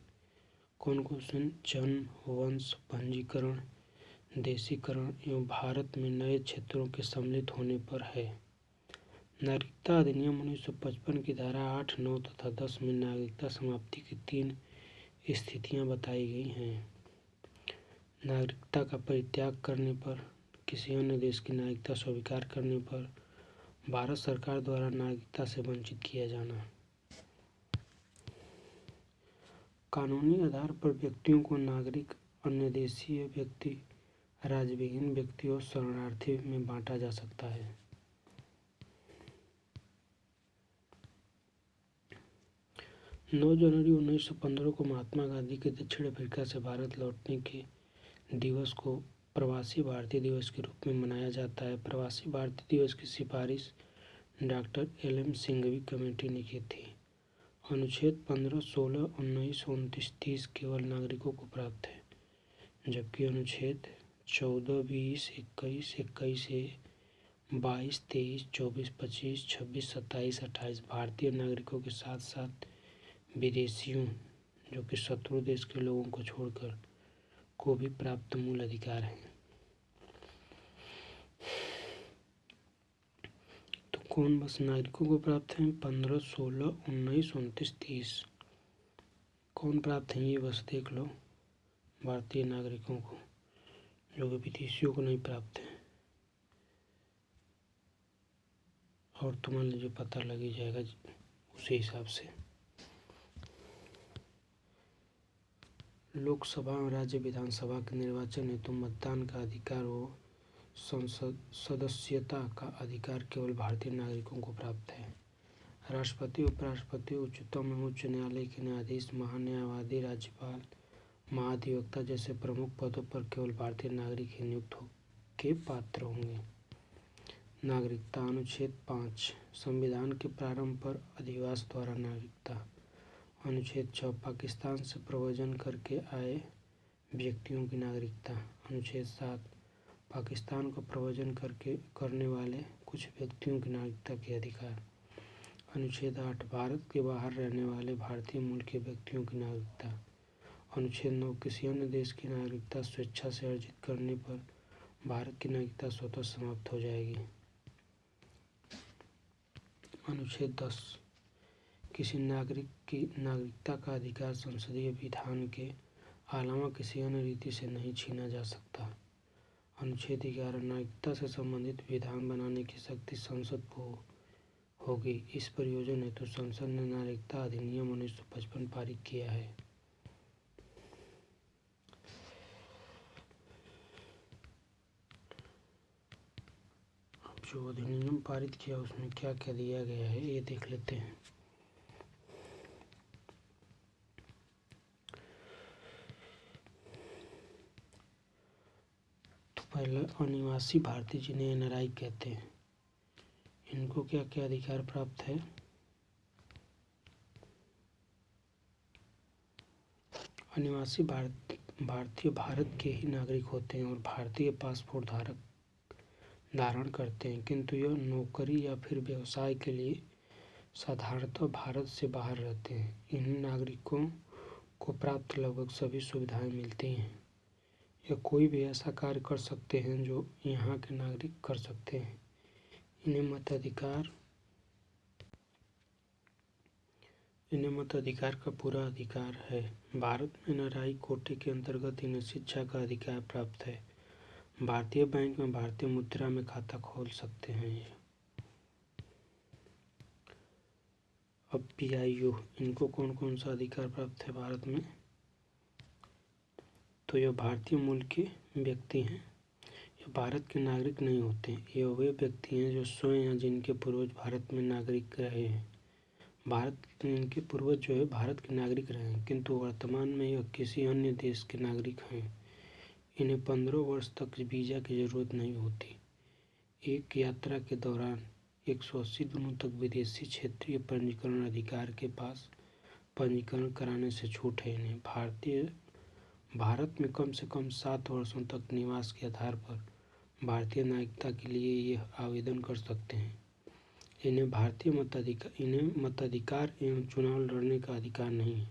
कौन कौन से? जन्म, वंश, पंजीकरण, देशीकरण एवं भारत में नए क्षेत्रों के सम्मिलित होने पर है। नागरिकता अधिनियम 1955 की धारा 8, 9 तथा 10 में नागरिकता समाप्ति की 3 स्थितियां बताई गई हैं। नागरिकता का परित्याग करने पर, किसी अन्य देश की नागरिकता स्वीकार करने पर, भारत सरकार द्वारा नागरिकता से वंचित किया जाना। कानूनी आधार पर व्यक्तियों को नागरिक, अन्य देशीय व्यक्ति, राज्यविहीन व्यक्ति और शरणार्थी में बांटा जा सकता है। 9 जनवरी 1915 को महात्मा गांधी के दक्षिण अफ्रीका से भारत लौटने के दिवस को प्रवासी भारतीय दिवस के रूप में मनाया जाता है। प्रवासी भारतीय दिवस की सिफारिश डॉक्टर LM सिंघवी कमेटी ने की थी। अनुच्छेद 15, 16, 19, 29, 30 केवल नागरिकों को प्राप्त है, जबकि अनुच्छेद 14, 20, 21, 21A, 22, 23, 24, 25, 26, 27, 28 भारतीय नागरिकों के साथ साथ विदेशियों, जो कि शत्रु देश के लोगों को छोड़कर, को भी प्राप्त मूल अधिकार है। तो कौन बस नागरिकों को प्राप्त है? 15, 16, 19, 29, 30 कौन प्राप्त है? ये बस देख लो, भारतीय नागरिकों को, जो कि विदेशियों को नहीं प्राप्त है। और तुम्हारे जो पता लगी जाएगा उसी हिसाब से। लोकसभा और राज्य विधानसभा के निर्वाचन हेतु मतदान का अधिकार व संसद सदस्यता का अधिकार केवल भारतीय नागरिकों को प्राप्त है। राष्ट्रपति, उपराष्ट्रपति, उच्चतम एवं उच्च न्यायालय के न्यायाधीश, महान्यायवादी, राज्यपाल, महाधिवक्ता जैसे प्रमुख पदों पर केवल भारतीय नागरिक ही नियुक्त के पात्र होंगे। नागरिकता अनुच्छेद 5 संविधान के प्रारंभ पर अधिवास द्वारा नागरिकता। अनुच्छेद 6 पाकिस्तान से प्रव्रजन करके आए व्यक्तियों की नागरिकता। अनुच्छेद 7 पाकिस्तान को प्रव्रजन करने वाले कुछ व्यक्तियों की नागरिकता के अधिकार। अनुच्छेद 8 भारत के बाहर रहने वाले भारतीय मूल के व्यक्तियों की नागरिकता। अनुच्छेद 9 किसी अन्य देश की नागरिकता स्वेच्छा से अर्जित करने पर भारत की नागरिकता स्वतः समाप्त हो जाएगी। अनुच्छेद 10 किसी नागरिक की नागरिकता का अधिकार संसदीय विधान के अलावा किसी अन्य रीति से नहीं छीना जा सकता। अनुच्छेद 11 नागरिकता से संबंधित विधान बनाने की शक्ति संसद को होगी। इस प्रयोजन हेतु संसद ने नागरिकता अधिनियम 1955 पारित किया है। जो अधिनियम पारित किया उसमें क्या क्या दिया गया है ये देख लेते हैं। तो पहले अनिवासी भारतीय जिन्हें NRI कहते हैं, इनको क्या क्या अधिकार प्राप्त है। अनिवासी भारतीय भारत के ही नागरिक होते हैं और भारतीय पासपोर्ट धारण करते हैं, किंतु यह नौकरी या फिर व्यवसाय के लिए साधारणतः भारत से बाहर रहते हैं। इन नागरिकों को प्राप्त लगभग सभी सुविधाएं मिलती हैं। यह कोई भी ऐसा कार्य कर सकते हैं जो यहाँ के नागरिक कर सकते हैं। इन्हें मताधिकार का पूरा अधिकार है। भारत में NRI कोटे के अंतर्गत इन्हें शिक्षा का अधिकार प्राप्त है। भारतीय बैंक में भारतीय मुद्रा में खाता खोल सकते हैं ये। अब PIO, इनको कौन कौन सा अधिकार प्राप्त है भारत में। तो यह भारतीय मूल के व्यक्ति हैं। यह भारत के नागरिक नहीं होते। यह वे व्यक्ति हैं जो स्वयं या जिनके पूर्वज भारत में नागरिक रहे हैं। इनके पूर्वज जो है भारत के नागरिक रहे हैं, किंतु वर्तमान में यह किसी अन्य देश के नागरिक हैं। इन्हें 15 वर्ष तक वीज़ा की ज़रूरत नहीं होती। एक यात्रा के दौरान 180 दिनों तक विदेशी क्षेत्रीय पंजीकरण अधिकारी के पास पंजीकरण कराने से छूट है। इन्हें भारत में कम से कम 7 वर्षों तक निवास के आधार पर भारतीय नागरिकता के लिए यह आवेदन कर सकते हैं। इन्हें मताधिकार एवं चुनाव लड़ने का अधिकार नहीं है।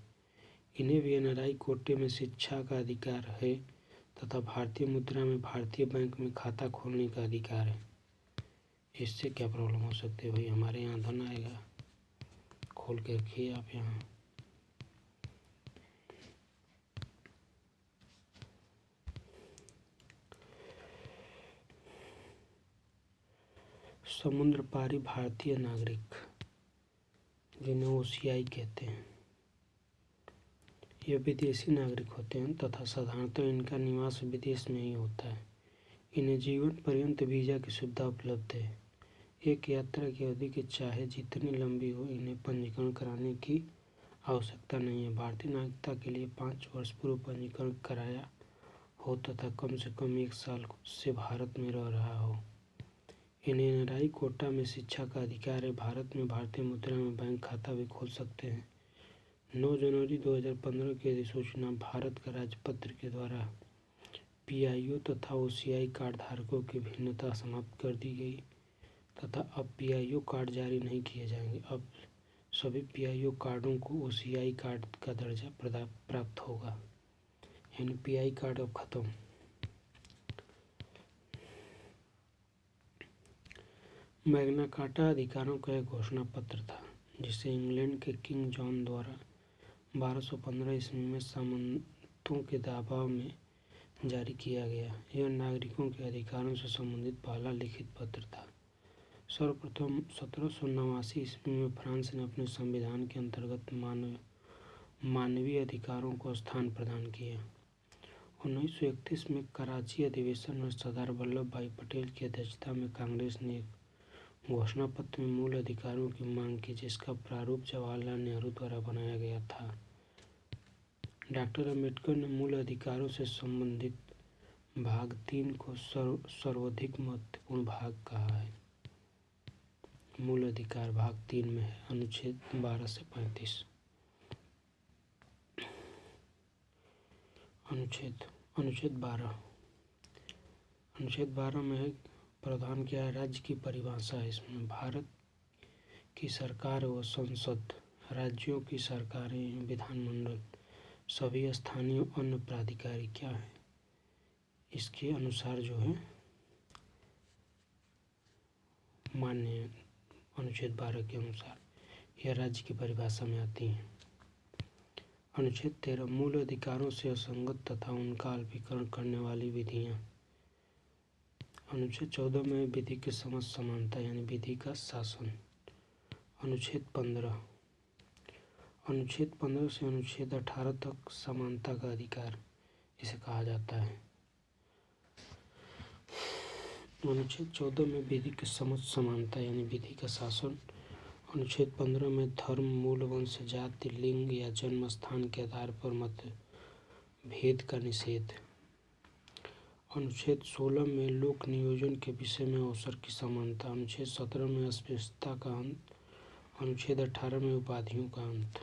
इन्हें भी NRI कोटे में शिक्षा का अधिकार है तथा भारतीय मुद्रा में भारतीय बैंक में खाता खोलने का अधिकार है। इससे क्या प्रॉब्लम हो सकती है भाई, हमारे यहाँ धन आएगा, खोल के रखिए आप यहाँ। समुद्र पारी भारतीय नागरिक जिन्हें OCI कहते हैं, ये विदेशी नागरिक होते हैं तथा साधारणतः इनका निवास विदेश में ही होता है। इन्हें जीवन पर्यंत वीज़ा की सुविधा उपलब्ध है। एक यात्रा की अवधि की चाहे जितनी लंबी हो, इन्हें पंजीकरण कराने की आवश्यकता नहीं है। भारतीय नागरिकता के लिए 5 वर्ष पूर्व पंजीकरण कराया हो तथा कम से कम 1 साल से भारत में रह रहा हो। इन्हें NRI कोटा में शिक्षा का अधिकार है। भारत में भारतीय मुद्रा में बैंक खाता भी खोल सकते हैं। 9 जनवरी 2015 की अधिसूचना भारत का राजपत्र के द्वारा PIO तथा OCI कार्ड धारकों की भिन्नता समाप्त कर दी गई तथा अब PIO कार्ड जारी नहीं किए जाएंगे। अब सभी PIO कार्डों को OCI कार्ड का दर्जा प्राप्त होगा। यानी PI कार्ड अब खत्म। मैग्ना कार्टा अधिकारों का एक घोषणा पत्र था जिसे इंग्लैंड के किंग जॉन द्वारा 1215 ईस्वी में सामंतों के दबाव में जारी किया गया। यह नागरिकों के अधिकारों से संबंधित पहला लिखित पत्र था। सर्वप्रथम 1789 ईस्वी में फ्रांस ने अपने संविधान के अंतर्गत मानवीय अधिकारों को स्थान प्रदान किया। 1931 में कराची अधिवेशन में सरदार वल्लभ भाई पटेल की अध्यक्षता में कांग्रेस ने एक घोषणा पत्र में मूल अधिकारों की मांग की, जिसका प्रारूप जवाहरलाल नेहरू द्वारा बनाया गया था। डॉक्टर अम्बेडकर ने मूल अधिकारों से संबंधित भाग 3 को सर्वाधिक महत्वपूर्ण भाग कहा है। मूल अधिकार भाग 3 में है अनुच्छेद 12 से 35। अनुच्छेद 12 में है प्रावधान किया है राज्य की परिभाषा है। इसमें भारत की सरकार व संसद, राज्यों की सरकारें, विधानमंडल, सभी स्थानीय अन्य प्राधिकारी क्या है, इसके अनुसार जो है मान्य अनुच्छेद 12 के अनुसार यह राज्य की परिभाषा में आती है। अनुच्छेद 13 मूल अधिकारों से असंगत तथा उनका अल्पीकरण करने वाली विधियाँ। अनुच्छेद 14 में विधि के समक्ष समानता यानी विधि का शासन। अनुच्छेद 15। अनुच्छेद 15 से अनुच्छेद 18 तक समानता का अधिकार इसे कहा जाता है। अनुच्छेद 14 में विधि के समक्ष समानता यानी विधि का शासन। अनुच्छेद 15 में धर्म, मूल, वंश, जाति, लिंग या जन्म स्थान के आधार पर मतभेद का निषेध। अनुच्छेद 16 में लोक नियोजन के विषय में अवसर की समानता। अनुच्छेद 17 में अस्पृश्यता का अंत। अनुच्छेद 18 में उपाधियों का अंत।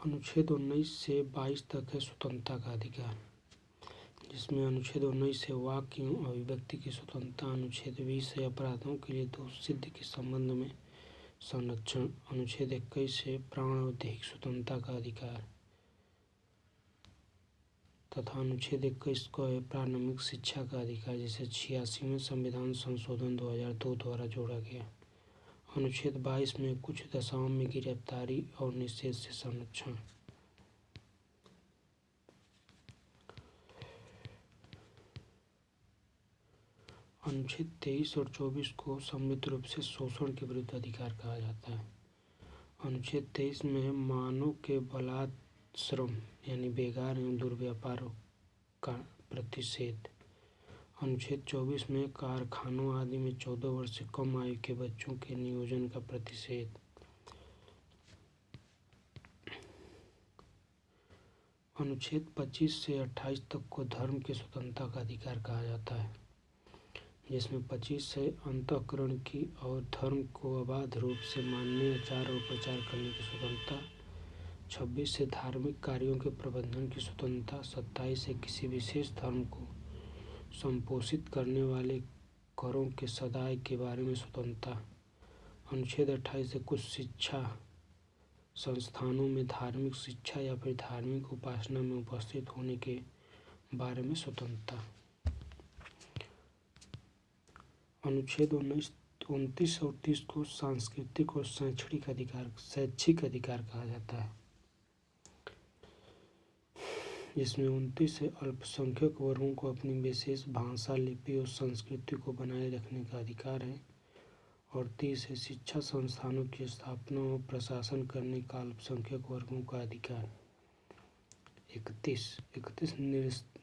अनुच्छेद 19 से 22 तक है स्वतंत्रता का अधिकार, जिसमें अनुच्छेद 19 से वाक एवं अभिव्यक्ति की स्वतंत्रता। अनुच्छेद 20 से अपराधों के लिए दोष सिद्ध के संबंध में संरक्षण। अनुच्छेद 21 से प्राण और दैहिक स्वतंत्रता का अधिकार तथा अनुच्छेद 21 को है प्रारंभिक शिक्षा का अधिकार, जिसे 86वें संविधान संशोधन 2002 द्वारा जोड़ा गया। अनुच्छेद 22 में कुछ दशाओं में गिरफ्तारी और निषेध से संरक्षण। अनुच्छेद 23 और 24 को संयुक्त रूप से शोषण के विरुद्ध अधिकार कहा जाता है। अनुच्छेद 23 में मानव के बलात्श्रम यानी बेगार एवं दुर्व्यापार का प्रतिषेध। अनुच्छेद 24 में कारखानों आदि में 14 वर्ष से कम आयु के बच्चों के नियोजन का प्रतिषेध। अनुच्छेद 25 से 28 तक को धर्म की स्वतंत्रता का अधिकार कहा जाता है, जिसमें 25 से अंतःकरण की और धर्म को अबाध रूप से मानने, आचार और प्रचार करने की स्वतंत्रता। 26 से धार्मिक कार्यों के प्रबंधन की स्वतंत्रता। 27 से किसी विशेष धर्म को संपोषित करने वाले करों के सदाय के बारे में स्वतंत्रता। अनुच्छेद 28 से कुछ शिक्षा संस्थानों में धार्मिक शिक्षा या फिर धार्मिक उपासना में उपस्थित होने के बारे में स्वतंत्रता। अनुच्छेद 29 और 30 को सांस्कृतिक और शैक्षिक अधिकार कहा जाता है, जिसमें 29 से अल्पसंख्यक वर्गों को अपनी विशेष भाषा, लिपि और संस्कृति को बनाए रखने का अधिकार है और 30 से शिक्षा संस्थानों की स्थापना और प्रशासन करने का अल्पसंख्यक वर्गों का अधिकार। 31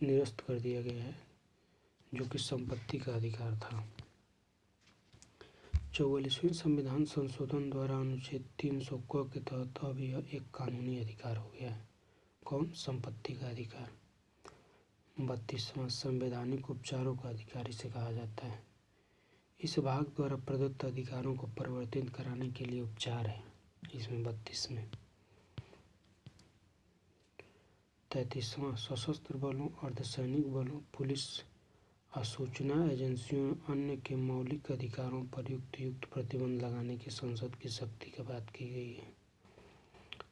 निरस्त कर दिया गया है, जो कि संपत्ति का अधिकार था। 44वें संविधान संशोधन द्वारा अनुच्छेद 300 के तहत अब यह एक कानूनी अधिकार हो गया है। कौन? संपत्ति का अधिकार। 32वां संवैधानिक उपचारों का अधिकार इसे कहा जाता है। इस भाग द्वारा प्रदत्त अधिकारों को परिवर्तित कराने के लिए उपचार है इसमें 32 में। 33वां सशस्त्र बलों, अर्धसैनिक बलों, पुलिस, सूचना एजेंसियों अन्य के मौलिक अधिकारों पर युक्त प्रतिबंध लगाने की संसद की शक्ति की बात की गई है।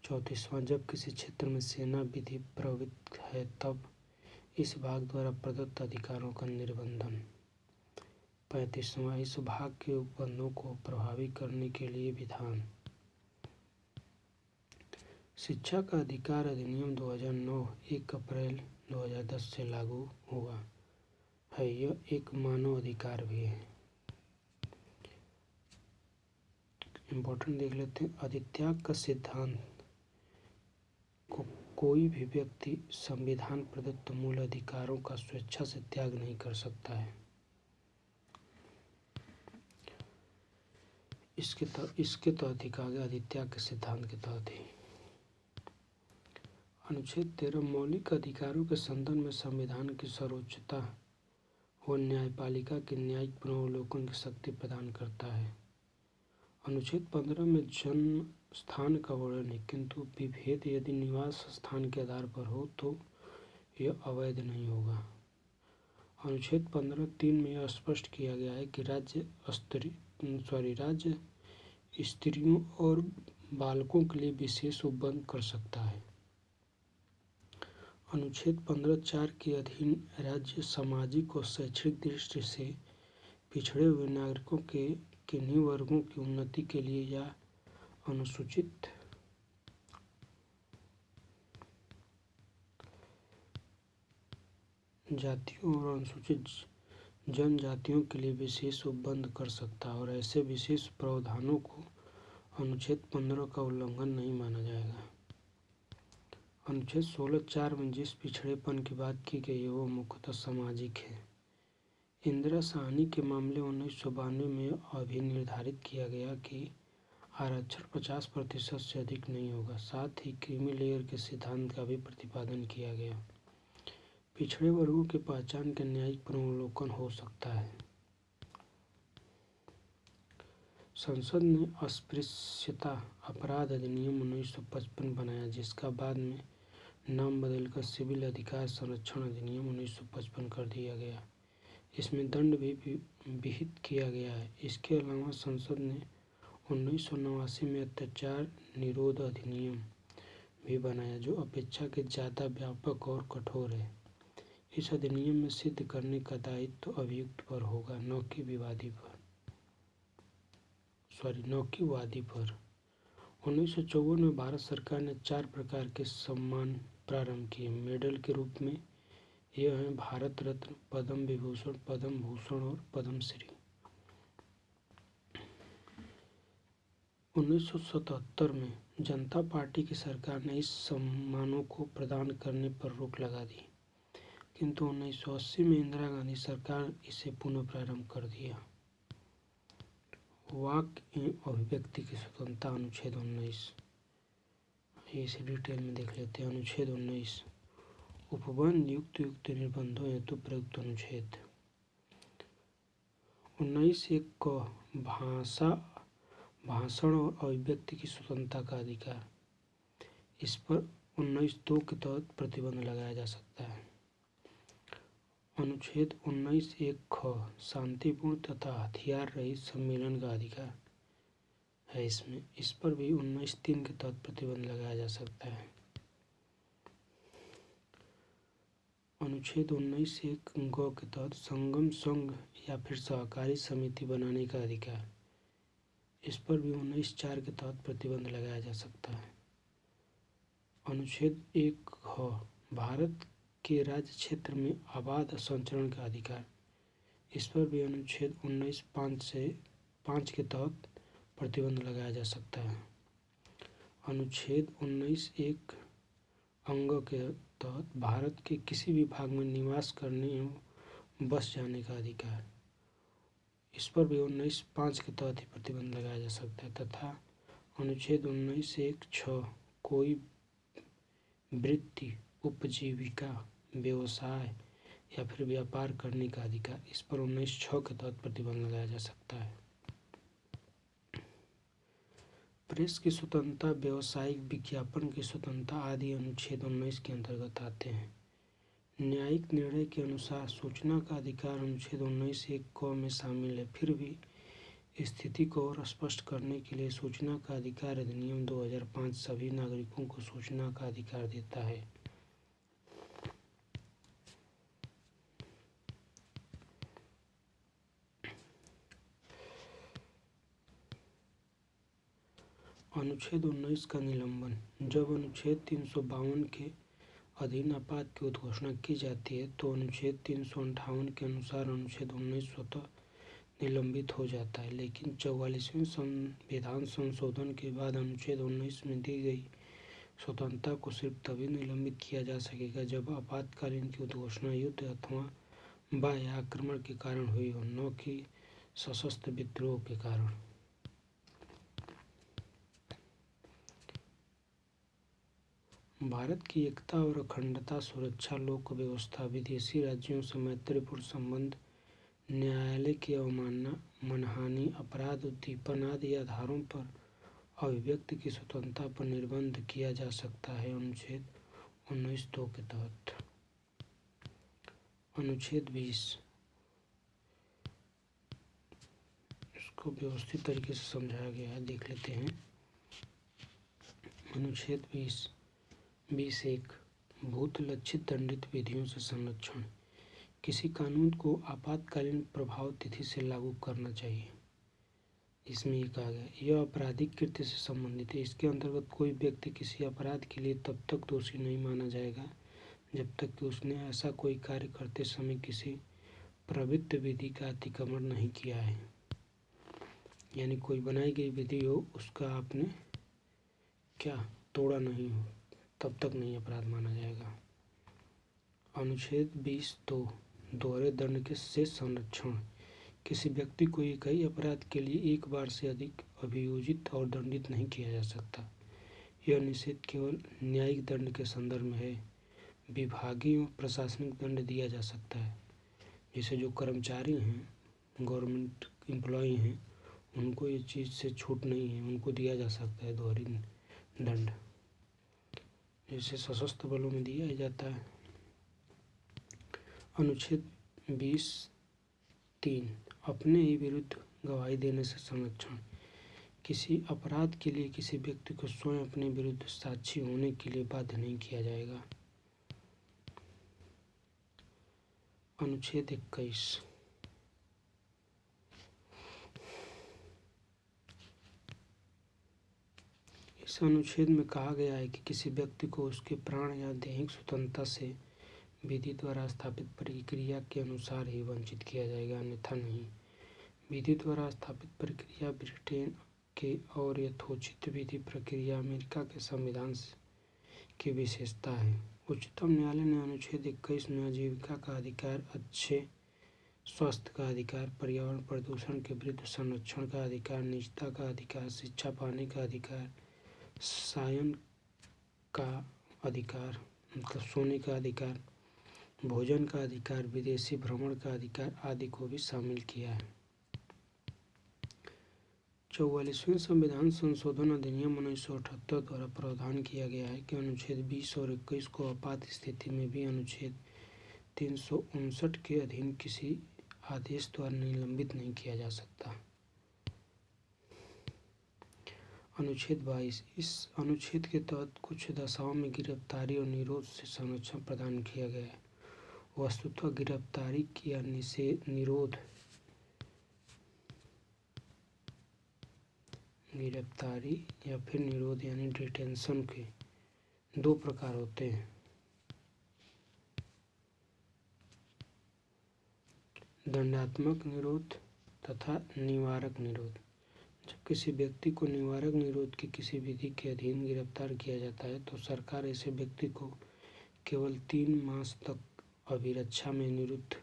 34वां जब किसी क्षेत्र में सेना विधि प्रवृत्त है तब इस भाग द्वारा प्रदत्त अधिकारों का निर्बंधन। 35वां इस भाग के उपबंधों को प्रभावी करने के लिए विधान। शिक्षा का अधिकार अधिनियम 2009 1 अप्रैल 2010 से लागू हुआ है। यह एक मानव अधिकार भी है। इम्पोर्टेंट देख लेते हैं। अधित्याग का सिद्धांत को कोई भी व्यक्ति संविधान प्रदत्त मूल अधिकारों का स्वेच्छा से त्याग नहीं कर सकता है। इसके तहत ही कहा गया अधित्याग के सिद्धांत के तहत ही। अनुच्छेद 13 मौलिक अधिकारों के संदर्भ में संविधान की सर्वोच्चता व न्यायपालिका के न्यायिक पुनर्वलोकन की शक्ति प्रदान करता है। अनुच्छेद 15 में जन्म स्थान का वर्णन है, किंतु विभेद यदि निवास स्थान के आधार पर हो तो यह अवैध नहीं होगा। अनुच्छेद 15(3) में यह स्पष्ट किया गया है कि राज्य स्त्रियों और बालकों के लिए विशेष उपबंध कर सकता है। अनुच्छेद 15(4) के अधीन राज्य सामाजिक और शैक्षिक दृष्टि से पिछड़े हुए नागरिकों के किन्हीं वर्गों की उन्नति के लिए या अनुसूचित जातियों और अनुसूचित जनजातियों के लिए विशेष उपबंध कर सकता है और ऐसे विशेष प्रावधानों को अनुच्छेद 15 का उल्लंघन नहीं माना जाएगा। अनुच्छेद 16(4) में जिस पिछड़ेपन की बात की गई है वो मुख्यतः सामाजिक है। इंदिरा साहनी के मामले 1992 में अभी निर्धारित किया गया कि आरक्षण 50% से अधिक नहीं होगा। साथ ही क्रीमी लेयर के सिद्धांत का भी प्रतिपादन किया गया। पिछड़े वर्गों की पहचान का न्यायिक पुनर्वलोकन हो सकता है। संसद ने अस्पृश्यता अपराध अधिनियम 1955 बनाया, जिसका बाद में नाम बदलकर सिविल अधिकार संरक्षण अधिनियम 1955 कर दिया गया। इसमें दंड भी विहित किया गया है। इसके अलावा संसद ने 1989 में अत्याचार निरोध अधिनियम भी बनाया, जो अपेक्षाकृत ज़्यादा व्यापक और कठोर है। इस अधिनियम में सिद्ध करने का दायित्व अभियुक्त पर होगा, न कि वादी पर। 1954 में भारत सरकार ने 4 प्रकार के सम्मान प्रारंभ किए मेडल के रूप में। यह हैं भारत रत्न, पद्म विभूषण, पद्म भूषण और पद्मश्री। 1977 में जनता पार्टी की सरकार ने इस सम्मानों को प्रदान करने पर रोक लगा दी, किंतु 1980 में इंदिरा गांधी सरकार इसे पुनः प्रारंभ कर दिया। वाक एवं अभिव्यक्ति की स्वतंत्रता अनुच्छेद 19, इसे डिटेल में देख लेते हैं। अनुच्छेद 19 उपबंध युक्त निर्बंधों हेतु प्रयुक्त अनुच्छेद। 19(1) क भाषण और अभिव्यक्ति की स्वतंत्रता का अधिकार। इस पर 19(2) के तहत प्रतिबंध लगाया जा सकता है। अनुच्छेद 19(1) ख शांतिपूर्ण तथा हथियार रहित सम्मेलन का अधिकार है। इसमें इस पर भी 19(3) के तहत प्रतिबंध लगाया जा सकता है। अनुच्छेद 19(1) ग के तहत संगम, संघ या फिर सहकारी समिति बनाने का अधिकार। इस पर भी 19(4) के तहत प्रतिबंध लगाया जा सकता है। अनुच्छेद 1 ह भारत के राज्य क्षेत्र में अबाध संचरण का अधिकार। इस पर भी अनुच्छेद 19(5) के तहत प्रतिबंध लगाया जा सकता है। अनुच्छेद 19(1) के तहत भारत के किसी भी भाग में निवास करने एवं बस जाने का अधिकार। इस पर भी 19(5) के तहत ही प्रतिबंध लगाया जा सकता है। तथा अनुच्छेद 19(1) छ कोई वृत्ति, उपजीविका, व्यवसाय या फिर व्यापार करने का अधिकार। इस पर 19(6) के तहत प्रतिबंध लगाया जा सकता है। प्रेस की स्वतंत्रता, व्यावसायिक विज्ञापन की स्वतंत्रता आदि अनुच्छेद 19 के अंतर्गत आते हैं। न्यायिक निर्णय के अनुसार सूचना का अधिकार अनुच्छेद 19(1) क में शामिल है। फिर भी स्थिति को और स्पष्ट करने के लिए सूचना का अधिकार अधिनियम 2005 सभी नागरिकों को सूचना का अधिकार देता है। अनुच्छेद 19 का निलंबन। जब अनुच्छेद 352 के अधीन आपात की उद्घोषणा की जाती है तो अनुच्छेद 358 के अनुसार अनुच्छेद 19 स्वतः निलंबित हो जाता है। लेकिन 44वें संविधान संशोधन के बाद अनुच्छेद 19 में दी गई स्वतंत्रता को सिर्फ तभी निलंबित किया जा सकेगा जब आपातकालीन की उद्घोषणा युद्ध अथवा बाह्य आक्रमण के कारण हुई हो, न कि सशस्त्र विद्रोह के कारण। भारत की एकता और अखंडता, सुरक्षा, लोक व्यवस्था, विदेशी राज्यों से मैत्रीपूर्ण संबंध, न्यायालय की अवमानना, मानहानि, अपराध, उद्दीपन आदि आधारों पर अभिव्यक्ति की स्वतंत्रता पर निर्बंध किया जा सकता है अनुच्छेद 19(2) के तहत। अनुच्छेद 20 इसको व्यवस्थित तरीके से समझाया गया है, देख लेते हैं। अनुच्छेद 20(1) भूत लक्षित दंडित विधियों से संरक्षण। किसी कानून को आपातकालीन प्रभाव तिथि से लागू करना चाहिए। इसमें ये कहा गया यह आपराधिक कृत्य से संबंधित है। इसके अंतर्गत कोई व्यक्ति किसी अपराध के लिए तब तक दोषी नहीं माना जाएगा जब तक कि उसने ऐसा कोई कार्य करते समय किसी प्रवृत्त विधि का अतिक्रमण नहीं किया है, यानी कोई बनाई गई विधि हो उसका आपने क्या तोड़ा नहीं हो, तब तक नहीं अपराध माना जाएगा। अनुच्छेद 20(2) दोहरे दंड के से संरक्षण। किसी व्यक्ति को इकाई अपराध के लिए एक बार से अधिक अभियोजित और दंडित नहीं किया जा सकता। यह निषेध केवल न्यायिक दंड के संदर्भ में है। विभागीय एवं प्रशासनिक दंड दिया जा सकता है। जैसे जो कर्मचारी हैं, गवर्नमेंट एम्प्लॉय हैं, उनको ये चीज़ से छूट नहीं है, उनको दिया जा सकता है दोहरी दंड, जैसे सशस्त्र बलों में दिया जाता है। अनुच्छेद 20(3) अपने ही विरुद्ध गवाही देने से संरक्षण। किसी अपराध के लिए किसी व्यक्ति को स्वयं अपने विरुद्ध साक्षी होने के लिए बाध्य नहीं किया जाएगा। अनुच्छेद 21 इस अनुच्छेद में कहा गया है कि किसी व्यक्ति को उसके प्राण या दैहिक स्वतंत्रता से विधि द्वारा स्थापित प्रक्रिया के अनुसार ही वंचित किया जाएगा, अन्यथा नहीं। विधि द्वारा स्थापित प्रक्रिया ब्रिटेन के और यथोचित विधि प्रक्रिया अमेरिका के संविधान की विशेषता है। उच्चतम न्यायालय ने अनुच्छेद 21 में आजीविका का अधिकार, अच्छे स्वास्थ्य का अधिकार, पर्यावरण प्रदूषण के विरुद्ध संरक्षण का अधिकार, निजता का अधिकार, शिक्षा पाने का अधिकार, शयन का अधिकार मतलब सोने का अधिकार, भोजन का अधिकार, विदेशी भ्रमण का अधिकार आदि को भी शामिल किया है। 44वें संविधान संशोधन अधिनियम 1978 द्वारा प्रावधान किया गया है कि अनुच्छेद 20 और 21 को आपात स्थिति में भी अनुच्छेद 359 के अधीन किसी आदेश द्वारा निलंबित नहीं किया जा सकता। अनुच्छेद 22 इस अनुच्छेद के तहत कुछ दशाओं में गिरफ्तारी और निरोध से संरक्षण प्रदान किया गया है। वस्तुतः गिरफ्तारी या निरोध गिरफ्तारी या फिर निरोध यानी डिटेंशन के दो प्रकार होते हैं। दंडात्मक निरोध तथा निवारक निरोध। जब किसी व्यक्ति को निवारक निरोध की किसी विधि के अधीन गिरफ्तार किया जाता है तो सरकार ऐसे व्यक्ति को केवल 3 मास तक अभिरक्षा में निरुद्ध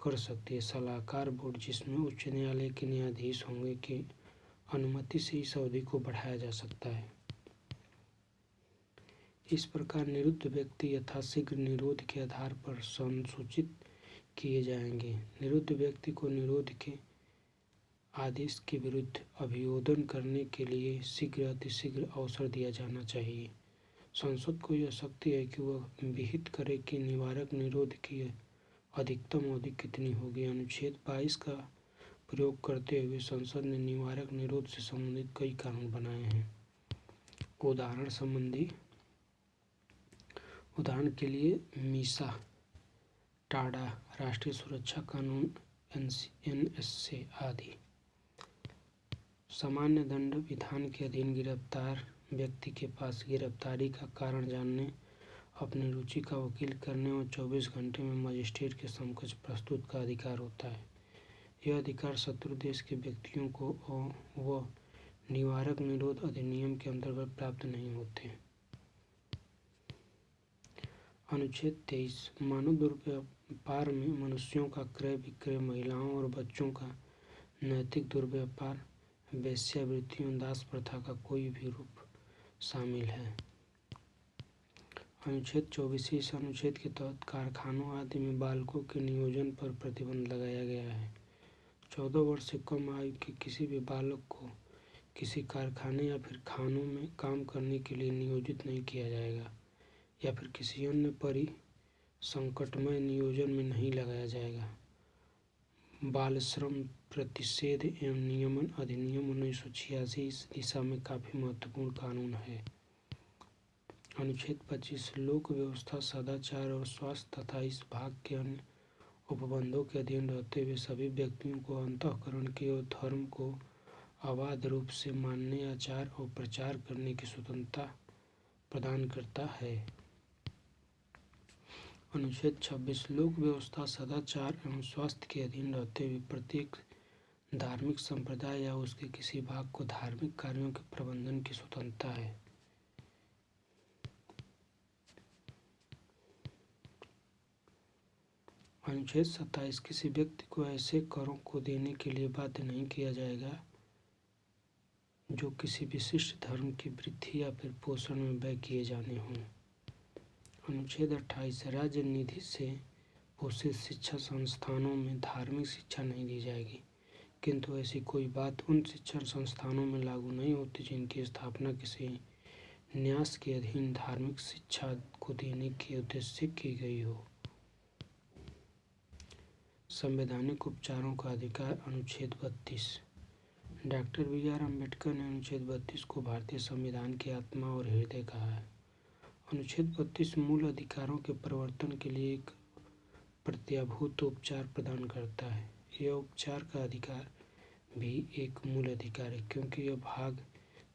कर सकती है। सलाहकार बोर्ड, जिसमें उच्च न्यायालय के न्यायाधीश होंगे, की अनुमति से इस अवधि को बढ़ाया जा सकता है। इस प्रकार निरुद्ध व्यक्ति यथाशीघ्र निरोध के आधार पर संसूचित किए जाएंगे। निरुद्ध व्यक्ति को निरोध के आदेश के विरुद्ध अभियोजन करने के लिए शीघ्र अतिशीघ्र अवसर दिया जाना चाहिए। संसद को यह शक्ति है कि वह विहित करे कि निवारक निरोध की अधिकतम अवधि कितनी होगी। अनुच्छेद 22 का प्रयोग करते हुए संसद ने निवारक निरोध से संबंधित कई कानून बनाए हैं। उदाहरण के लिए मीसा, टाडा, राष्ट्रीय सुरक्षा कानून NSA आदि। सामान्य दंड विधान के अधीन गिरफ्तार व्यक्ति के पास गिरफ्तारी का कारण जानने, अपनी रुचि का वकील करने और 24 घंटे में मजिस्ट्रेट के समकक्ष प्रस्तुत का अधिकार होता है। यह अधिकार शत्रु देश के व्यक्तियों को व निवारक निरोध अधिनियम के अंतर्गत प्राप्त नहीं होते। अनुच्छेद 23 मानव दुर्व्यापार में मनुष्यों का क्रय विक्रय, महिलाओं और बच्चों का नैतिक दुर्व्यापार, वेश्यावृत्ति एवं दास प्रथा का कोई भी रूप शामिल है। अनुच्छेद 24 इस अनुच्छेद के तहत कारखानों आदि में बालकों के नियोजन पर प्रतिबंध लगाया गया है। 14 वर्ष से कम आयु के किसी भी बालक को किसी कारखाने या फिर खानों में काम करने के लिए नियोजित नहीं किया जाएगा या फिर किसी अन्य परिसंकटमय नियोजन में नहीं लगाया जाएगा। बाल श्रम प्रतिषेध एवं नियमन अधिनियम 1986 इस दिशा में काफ़ी महत्वपूर्ण कानून है। अनुच्छेद 25 लोक व्यवस्था, सदाचार और स्वास्थ्य तथा इस भाग के अन्य उपबंधों के अधीन रहते हुए सभी व्यक्तियों को अंतःकरण के और धर्म को अबाध रूप से मानने, आचार और प्रचार करने की स्वतंत्रता प्रदान करता है। अनुच्छेद 26 लोक व्यवस्था सदाचार एवं स्वास्थ्य के अधीन रहते हुए प्रत्येक धार्मिक संप्रदाय या उसके किसी भाग को धार्मिक कार्यों के प्रबंधन की स्वतंत्रता है। अनुच्छेद 27 किसी व्यक्ति को ऐसे करों को देने के लिए बाध्य नहीं किया जाएगा जो किसी विशिष्ट धर्म की वृद्धि या फिर पोषण में व्यय किए जाने हों। अनुच्छेद 28 राज्य निधि से पोषित शिक्षा संस्थानों में धार्मिक शिक्षा नहीं दी जाएगी, किंतु ऐसी कोई बात उन शिक्षण संस्थानों में लागू नहीं होती जिनकी स्थापना किसी न्यास के अधीन धार्मिक शिक्षा को देने के उद्देश्य से की गई हो। संवैधानिक उपचारों का अधिकार अनुच्छेद 32 डॉक्टर बी.आर. अम्बेडकर ने अनुच्छेद 32 को भारतीय संविधान की आत्मा और हृदय कहा है। अनुच्छेद 32 मूल अधिकारों के प्रवर्तन के लिए एक प्रत्याभूत उपचार प्रदान करता है। यह उपचार का अधिकार भी एक मूल अधिकार है क्योंकि यह भाग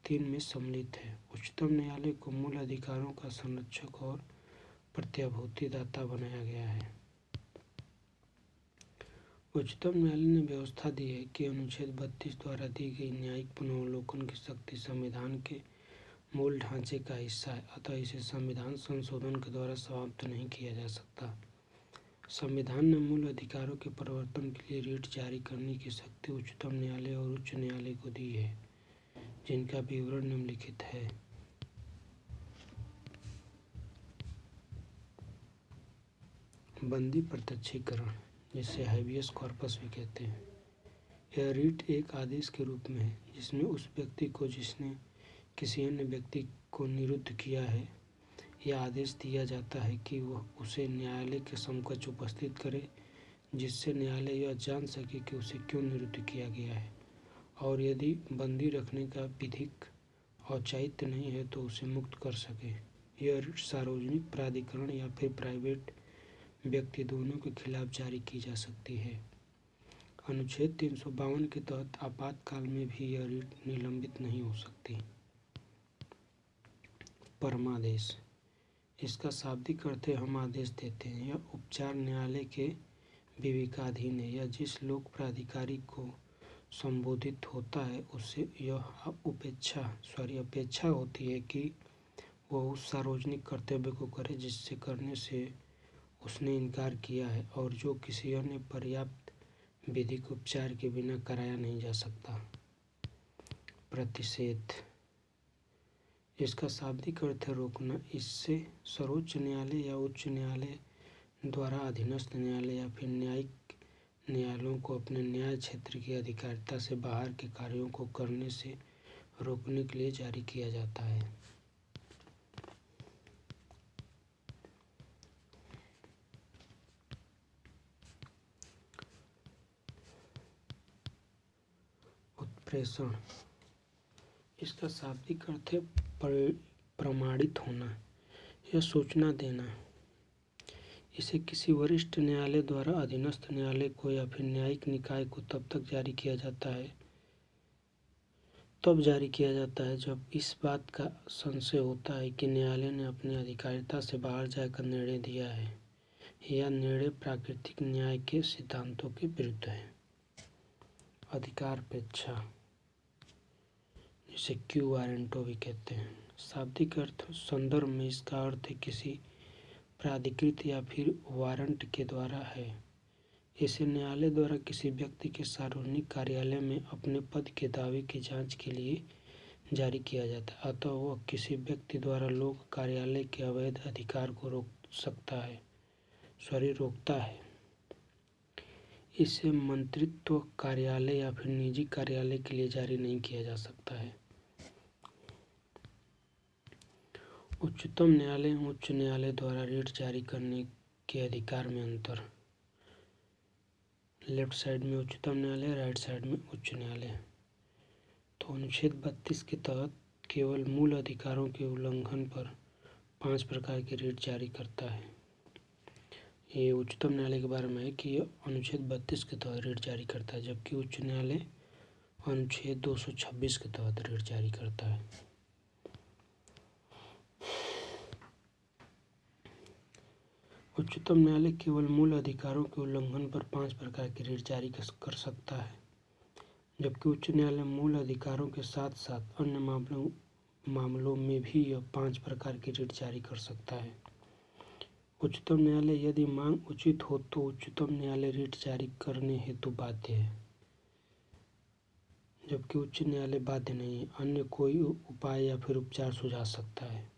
3 में सम्मिलित है। उच्चतम न्यायालय को मूल अधिकारों का संरक्षक और प्रत्याभूति दाता बनाया गया है। उच्चतम न्यायालय ने व्यवस्था दी है कि अनुच्छेद 32 द्वारा दी गई न्यायिक पुनर्वलोकन की शक्ति संविधान के मूल ढांचे का हिस्सा है, अतः इसे संविधान संशोधन के द्वारा समाप्त नहीं किया जा सकता। संविधान ने मूल अधिकारों के प्रवर्तन के लिए रिट जारी करने की शक्ति उच्चतम न्यायालय और उच्च न्यायालय को दी है, जिनका विवरण निम्नलिखित है। बंदी प्रत्यक्षीकरण, जिसे हैबियस कॉर्पस भी कहते हैं। यह रिट एक आदेश के रूप में है जिसमें उस व्यक्ति को जिसने किसी अन्य व्यक्ति को निरुद्ध किया है यह आदेश दिया जाता है कि वह उसे न्यायालय के समकक्ष उपस्थित करे, जिससे न्यायालय यह जान सके कि उसे क्यों निरुद्ध किया गया है, और यदि बंदी रखने का विधिक औचित्य नहीं है तो उसे मुक्त कर सके। यह रिट सार्वजनिक प्राधिकरण या फिर प्राइवेट व्यक्ति दोनों के खिलाफ जारी की जा सकती है। अनुच्छेद 352 के तहत आपातकाल में भी यह रिट निलंबित नहीं हो सकती। परमादेश, इसका शाब्दिक अर्थ है हम आदेश देते हैं। यह उपचार न्यायालय के विवेकाधीन है। यह जिस लोक प्राधिकारी को संबोधित होता है उससे यह अपेक्षा होती है कि वह उस सार्वजनिक कर्तव्य को करे जिससे करने से उसने इनकार किया है और जो किसी अन्य पर्याप्त विधिक उपचार के बिना कराया नहीं जा सकता। प्रतिषेध, इसका शाब्दिक अर्थ है रोकना। इससे सर्वोच्च न्यायालय या उच्च न्यायालय द्वारा अधीनस्थ न्यायालय या फिर न्यायिक न्यायालयों को अपने न्याय क्षेत्र की अधिकारिता से बाहर के कार्यों को करने से रोकने के लिए जारी किया जाता है। उत्प्रेषण, इसका शाब्दिक अर्थ है प्रमाणित होना या सूचना देना। इसे किसी वरिष्ठ न्यायालय द्वारा अधीनस्थ न्यायालय को या फिर न्यायिक निकाय को तब जारी किया जाता है जब इस बात का संशय होता है कि न्यायालय ने अपनी अधिकारिता से बाहर जाकर निर्णय दिया है या निर्णय प्राकृतिक न्याय के सिद्धांतों के विरुद्ध है। अधिकारपेक्षा, जिसे क्यू वारंटो भी कहते हैं। शाब्दिक अर्थ संदर्भ में इसका अर्थ है किसी प्राधिकृत या फिर वारंट के द्वारा है। इसे न्यायालय द्वारा किसी व्यक्ति के सार्वजनिक कार्यालय में अपने पद के दावे की जांच के लिए जारी किया जाता है, अतः वह किसी व्यक्ति द्वारा लोक कार्यालय के अवैध अधिकार को रोकता है। इसे मंत्रित्व कार्यालय या फिर निजी कार्यालय के लिए जारी नहीं किया जा सकता है। उच्चतम न्यायालय एवं उच्च न्यायालय द्वारा रिट जारी करने के अधिकार में अंतर। लेफ्ट साइड में उच्चतम न्यायालय, राइट साइड में उच्च न्यायालय। तो अनुच्छेद 32 के तहत केवल मूल अधिकारों के उल्लंघन पर 5 प्रकार की रिट जारी करता है। ये उच्चतम न्यायालय के बारे में है कि अनुच्छेद 32 के तहत रिट जारी करता है, जबकि उच्च न्यायालय अनुच्छेद 226 के तहत रिट जारी करता है। उच्चतम न्यायालय केवल मूल अधिकारों के उल्लंघन पर 5 प्रकार की रिट जारी कर सकता है, जबकि उच्च न्यायालय मूल अधिकारों के साथ साथ अन्य मामलों में भी यह 5 प्रकार की रिट जारी कर सकता है। उच्चतम न्यायालय यदि मांग उचित हो तो उच्चतम न्यायालय रिट जारी करने हेतु बाध्य है, जबकि उच्च न्यायालय बाध्य नहीं है, अन्य कोई उपाय या फिर उपचार सुझा सकता है।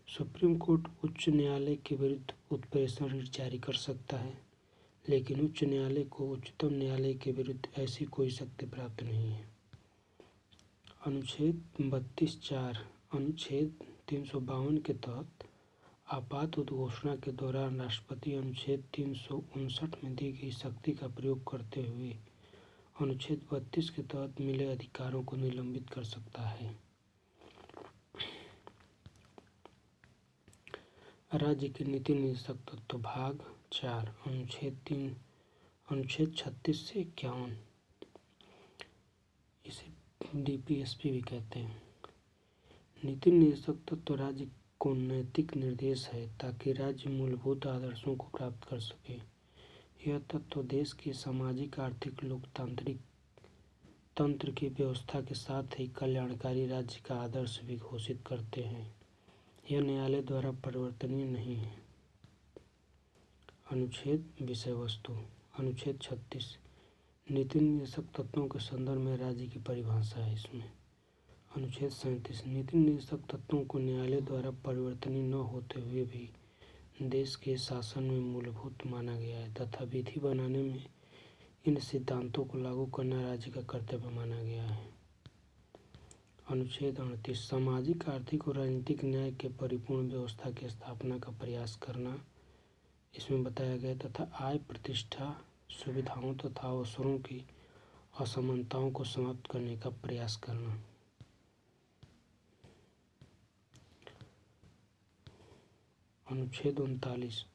सुप्रीम कोर्ट उच्च न्यायालय के विरुद्ध उत्प्रेषण रिट जारी कर सकता है, लेकिन उच्च न्यायालय को उच्चतम न्यायालय के विरुद्ध ऐसी कोई शक्ति प्राप्त नहीं है। अनुच्छेद 32(4) अनुच्छेद 352 के तहत आपात उद्घोषणा के दौरान राष्ट्रपति अनुच्छेद 359 में दी गई शक्ति का प्रयोग करते हुए अनुच्छेद 32 के तहत मिले अधिकारों को निलंबित कर सकता है। राज्य के नीति निर्देशक तत्व भाग 4 अनुच्छेद 36 से 51, इसे DPSP भी कहते हैं। नीति निर्देशक तत्व राज्य को नैतिक निर्देश है ताकि राज्य मूलभूत आदर्शों को प्राप्त कर सके। यह तत्व देश की सामाजिक, आर्थिक, लोकतांत्रिक तंत्र की व्यवस्था के साथ ही कल्याणकारी राज्य का आदर्श भी घोषित करते हैं। यह न्यायालय द्वारा परिवर्तनीय नहीं है। अनुच्छेद विषय वस्तु अनुच्छेद 36 नीति निर्देशक तत्वों के संदर्भ में राज्य की परिभाषा है। इसमें अनुच्छेद 37 नीति निर्देशक तत्वों को न्यायालय द्वारा परिवर्तनीय न होते हुए भी देश के शासन में मूलभूत माना गया है तथा विधि बनाने में इन सिद्धांतों को लागू करना राज्य का कर्तव्य माना गया है। अनुच्छेद 38 सामाजिक, आर्थिक और राजनीतिक न्याय के परिपूर्ण व्यवस्था की स्थापना का प्रयास करना इसमें बताया गया तथा आय, प्रतिष्ठा, सुविधाओं तथा अवसरों की असमानताओं को समाप्त करने का प्रयास करना। अनुच्छेद 39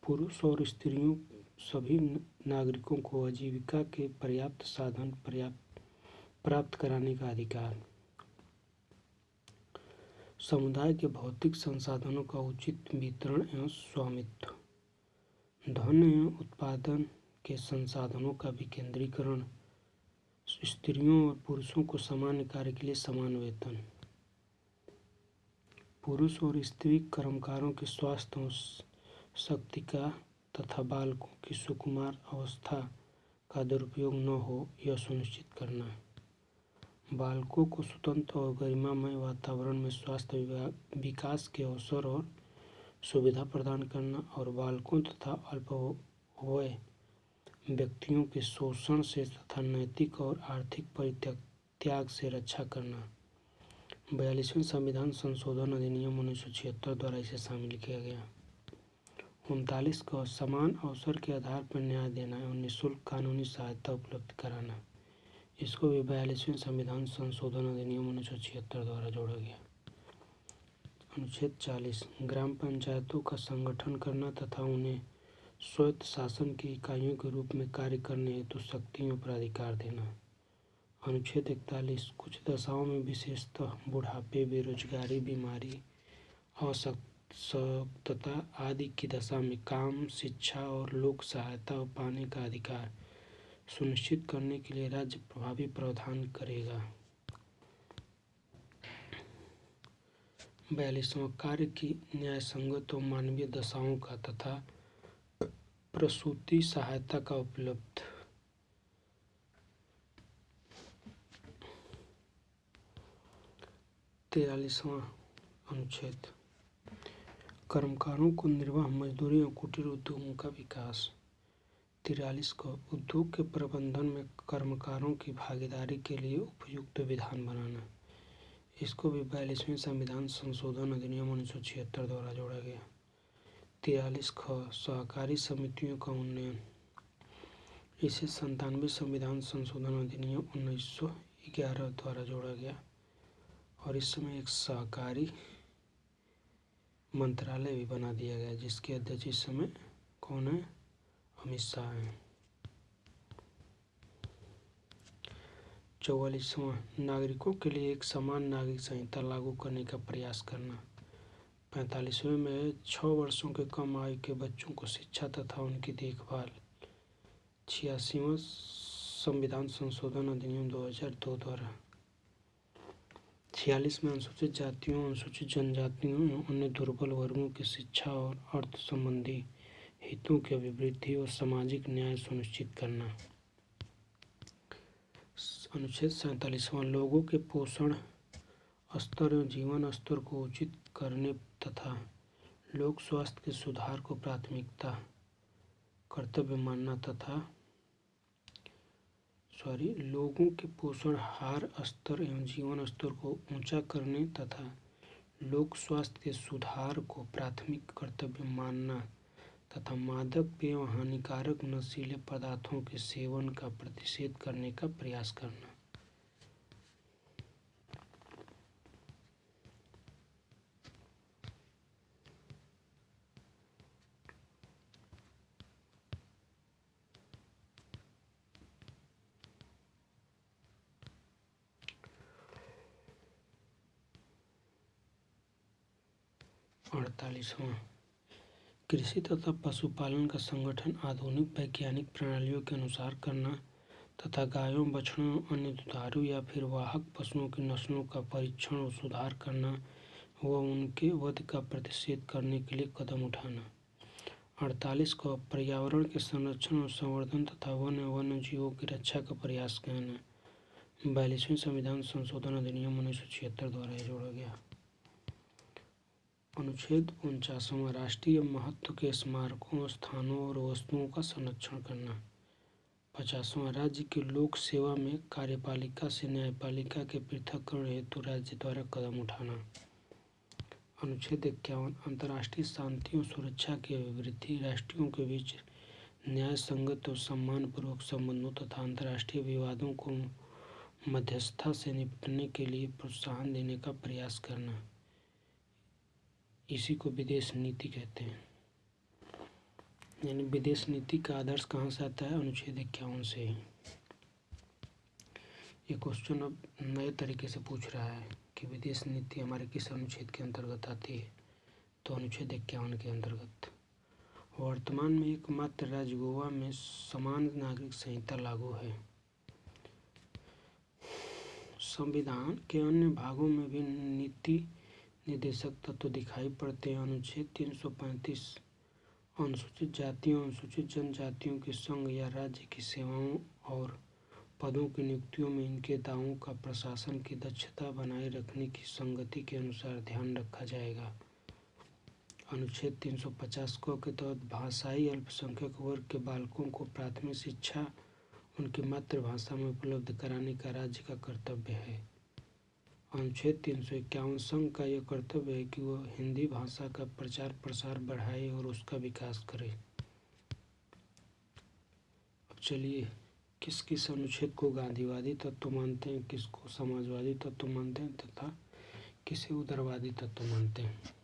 पुरुष और स्त्रियों सभी नागरिकों को आजीविका के पर्याप्त साधन प्राप्त कराने का अधिकार। समुदाय के भौतिक संसाधनों का उचित वितरण एवं स्वामित्व। धन एवं उत्पादन के संसाधनों का विकेंद्रीकरण। स्त्रियों और पुरुषों को समान कार्य के लिए समान वेतन। पुरुष और स्त्री कर्मकारों के स्वास्थ्य और शक्ति का तथा बालकों की सुकुमार अवस्था का दुरुपयोग न हो यह सुनिश्चित करना। बालकों को स्वतंत्र और गरिमामय वातावरण में स्वास्थ्य विकास के अवसर और सुविधा प्रदान करना और बालकों तथा अल्पवय व्यक्तियों के शोषण से तथा नैतिक और आर्थिक परित्याग से रक्षा करना। 42वें संविधान संशोधन अधिनियम 1976 द्वारा इसे शामिल किया गया। 39 का समान अवसर के आधार पर न्याय देना एवं निःशुल्क कानूनी सहायता उपलब्ध कराना, इसको भी 42वें संविधान संशोधन अधिनियम 1976 द्वारा जोड़ा गया। अनुच्छेद 40 ग्राम पंचायतों का संगठन करना तथा उन्हें स्वायत्त शासन की इकाइयों के रूप में कार्य करने हेतु शक्तियों पर अधिकार देना। अनुच्छेद 41 कुछ दशाओं में विशेषतः बुढ़ापे, बेरोजगारी, बीमारी, अशक्तता आदि की दशा में काम, शिक्षा और लोक सहायता पाने का अधिकार सुनिश्चित करने के लिए राज्य प्रभावी प्रावधान करेगा। 42वां कार्य की न्यायसंगत और मानवीय दशाओं का तथा प्रसूति सहायता का उपलब्ध। 43वां अनुच्छेद कर्मकारों को निर्वाह मजदूरी और कुटीर उद्योगों का विकास। 43 को उद्योग के प्रबंधन में कर्मकारों की भागीदारी के लिए उपयुक्त विधान बनाना, इसको भी 42वें संविधान संशोधन अधिनियम 1976 द्वारा जोड़ा गया। 43 ख सहकारी समितियों का उन्नयन, इसे 97वें संविधान संशोधन अधिनियम 1911 द्वारा जोड़ा गया और इस समय एक सहकारी मंत्रालय भी बना दिया गया जिसके अध्यक्ष इस समय कौन है? अमित शाह हैं। 44वां नागरिकों के लिए एक समान नागरिक संहिता लागू करने का प्रयास करना। 45वें में 6 वर्षों के कम आयु के बच्चों को शिक्षा तथा उनकी देखभाल। 86वां संविधान संशोधन अधिनियम 2002 द्वारा। 46 में अनुसूचित जातियों, अनुसूचित जनजातियों एवं अन्य दुर्बल वर्गों की शिक्षा और अर्थ संबंधी हितों की अभिवृद्धि और सामाजिक न्याय सुनिश्चित करना। अनुच्छेद 47वां लोगों के पोषण स्तर एवं जीवन स्तर को उचित करने तथा लोक स्वास्थ्य के सुधार को प्राथमिकता कर्तव्य मानना तथा लोगों के पोषणहार स्तर एवं जीवन स्तर को ऊंचा करने तथा लोक स्वास्थ्य के सुधार को प्राथमिक कर्तव्य मानना तथा मादक एवं हानिकारक नशीले पदार्थों के सेवन का प्रतिषेध करने का प्रयास करना। अड़तालीसवां कृषि तथा पशुपालन का संगठन आधुनिक वैज्ञानिक प्रणालियों के अनुसार करना तथा गायों, बछड़ों, अन्य दुधारू या फिर वाहक पशुओं की नस्लों का परीक्षण और सुधार करना व उनके वध का प्रतिषेध करने के लिए कदम उठाना। 48 को पर्यावरण के संरक्षण और संवर्धन तथा वन्य जीवों की रक्षा का प्रयास करना। 42वें संविधान संशोधन अधिनियम 1976 द्वारा जोड़ा गया। अनुच्छेद 49वां राष्ट्रीय महत्व के स्मारकों, स्थानों और वस्तुओं का संरक्षण करना। 50वां राज्य की लोक सेवा में कार्यपालिका से न्यायपालिका के पृथक्करण हेतु राज्य द्वारा कदम उठाना। अनुच्छेद 51 अंतर्राष्ट्रीय शांति और सुरक्षा की अभिवृद्धि, राष्ट्रों के बीच न्याय संगत और सम्मानपूर्वक संबंधों तथा अंतर्राष्ट्रीय विवादों को मध्यस्थता से निपटने के लिए प्रोत्साहन देने का प्रयास करना। इसी को विदेश नीति कहते हैं। यानी विदेश नीति का आदर्श कहाँ से आता है? अनुच्छेद 51 से ही। ये क्वेश्चन अब नए तरीके से पूछ रहा है कि विदेश नीति हमारे किस अनुच्छेद के अंतर्गत आती है, तो अनुच्छेद 51 के अंतर्गत। वर्तमान में एकमात्र राज्य गोवा में समान नागरिक संहिता लागू है। संविधान के अन्य भागों में भी नीति निर्देशक तत्व दिखाई पड़ते हैं। अनुच्छेद 335 अनुसूचित जातियों, अनुसूचित जनजातियों के संघ या राज्य की सेवाओं और पदों की नियुक्तियों में इनके दावों का प्रशासन की दक्षता बनाए रखने की संगति के अनुसार ध्यान रखा जाएगा। अनुच्छेद 350 क के तहत भाषाई अल्पसंख्यक वर्ग के बालकों को प्राथमिक शिक्षा उनकी मातृभाषा में उपलब्ध कराने का राज्य का कर्तव्य है। अनुच्छेद 351 संघ का यह कर्तव्य है कि वह हिंदी भाषा का प्रचार प्रसार बढ़ाए और उसका विकास करे। अब चलिए किस किस अनुच्छेद को गांधीवादी तत्व मानते हैं, किसको समाजवादी तत्व मानते हैं तथा किसे उदारवादी तत्व मानते हैं।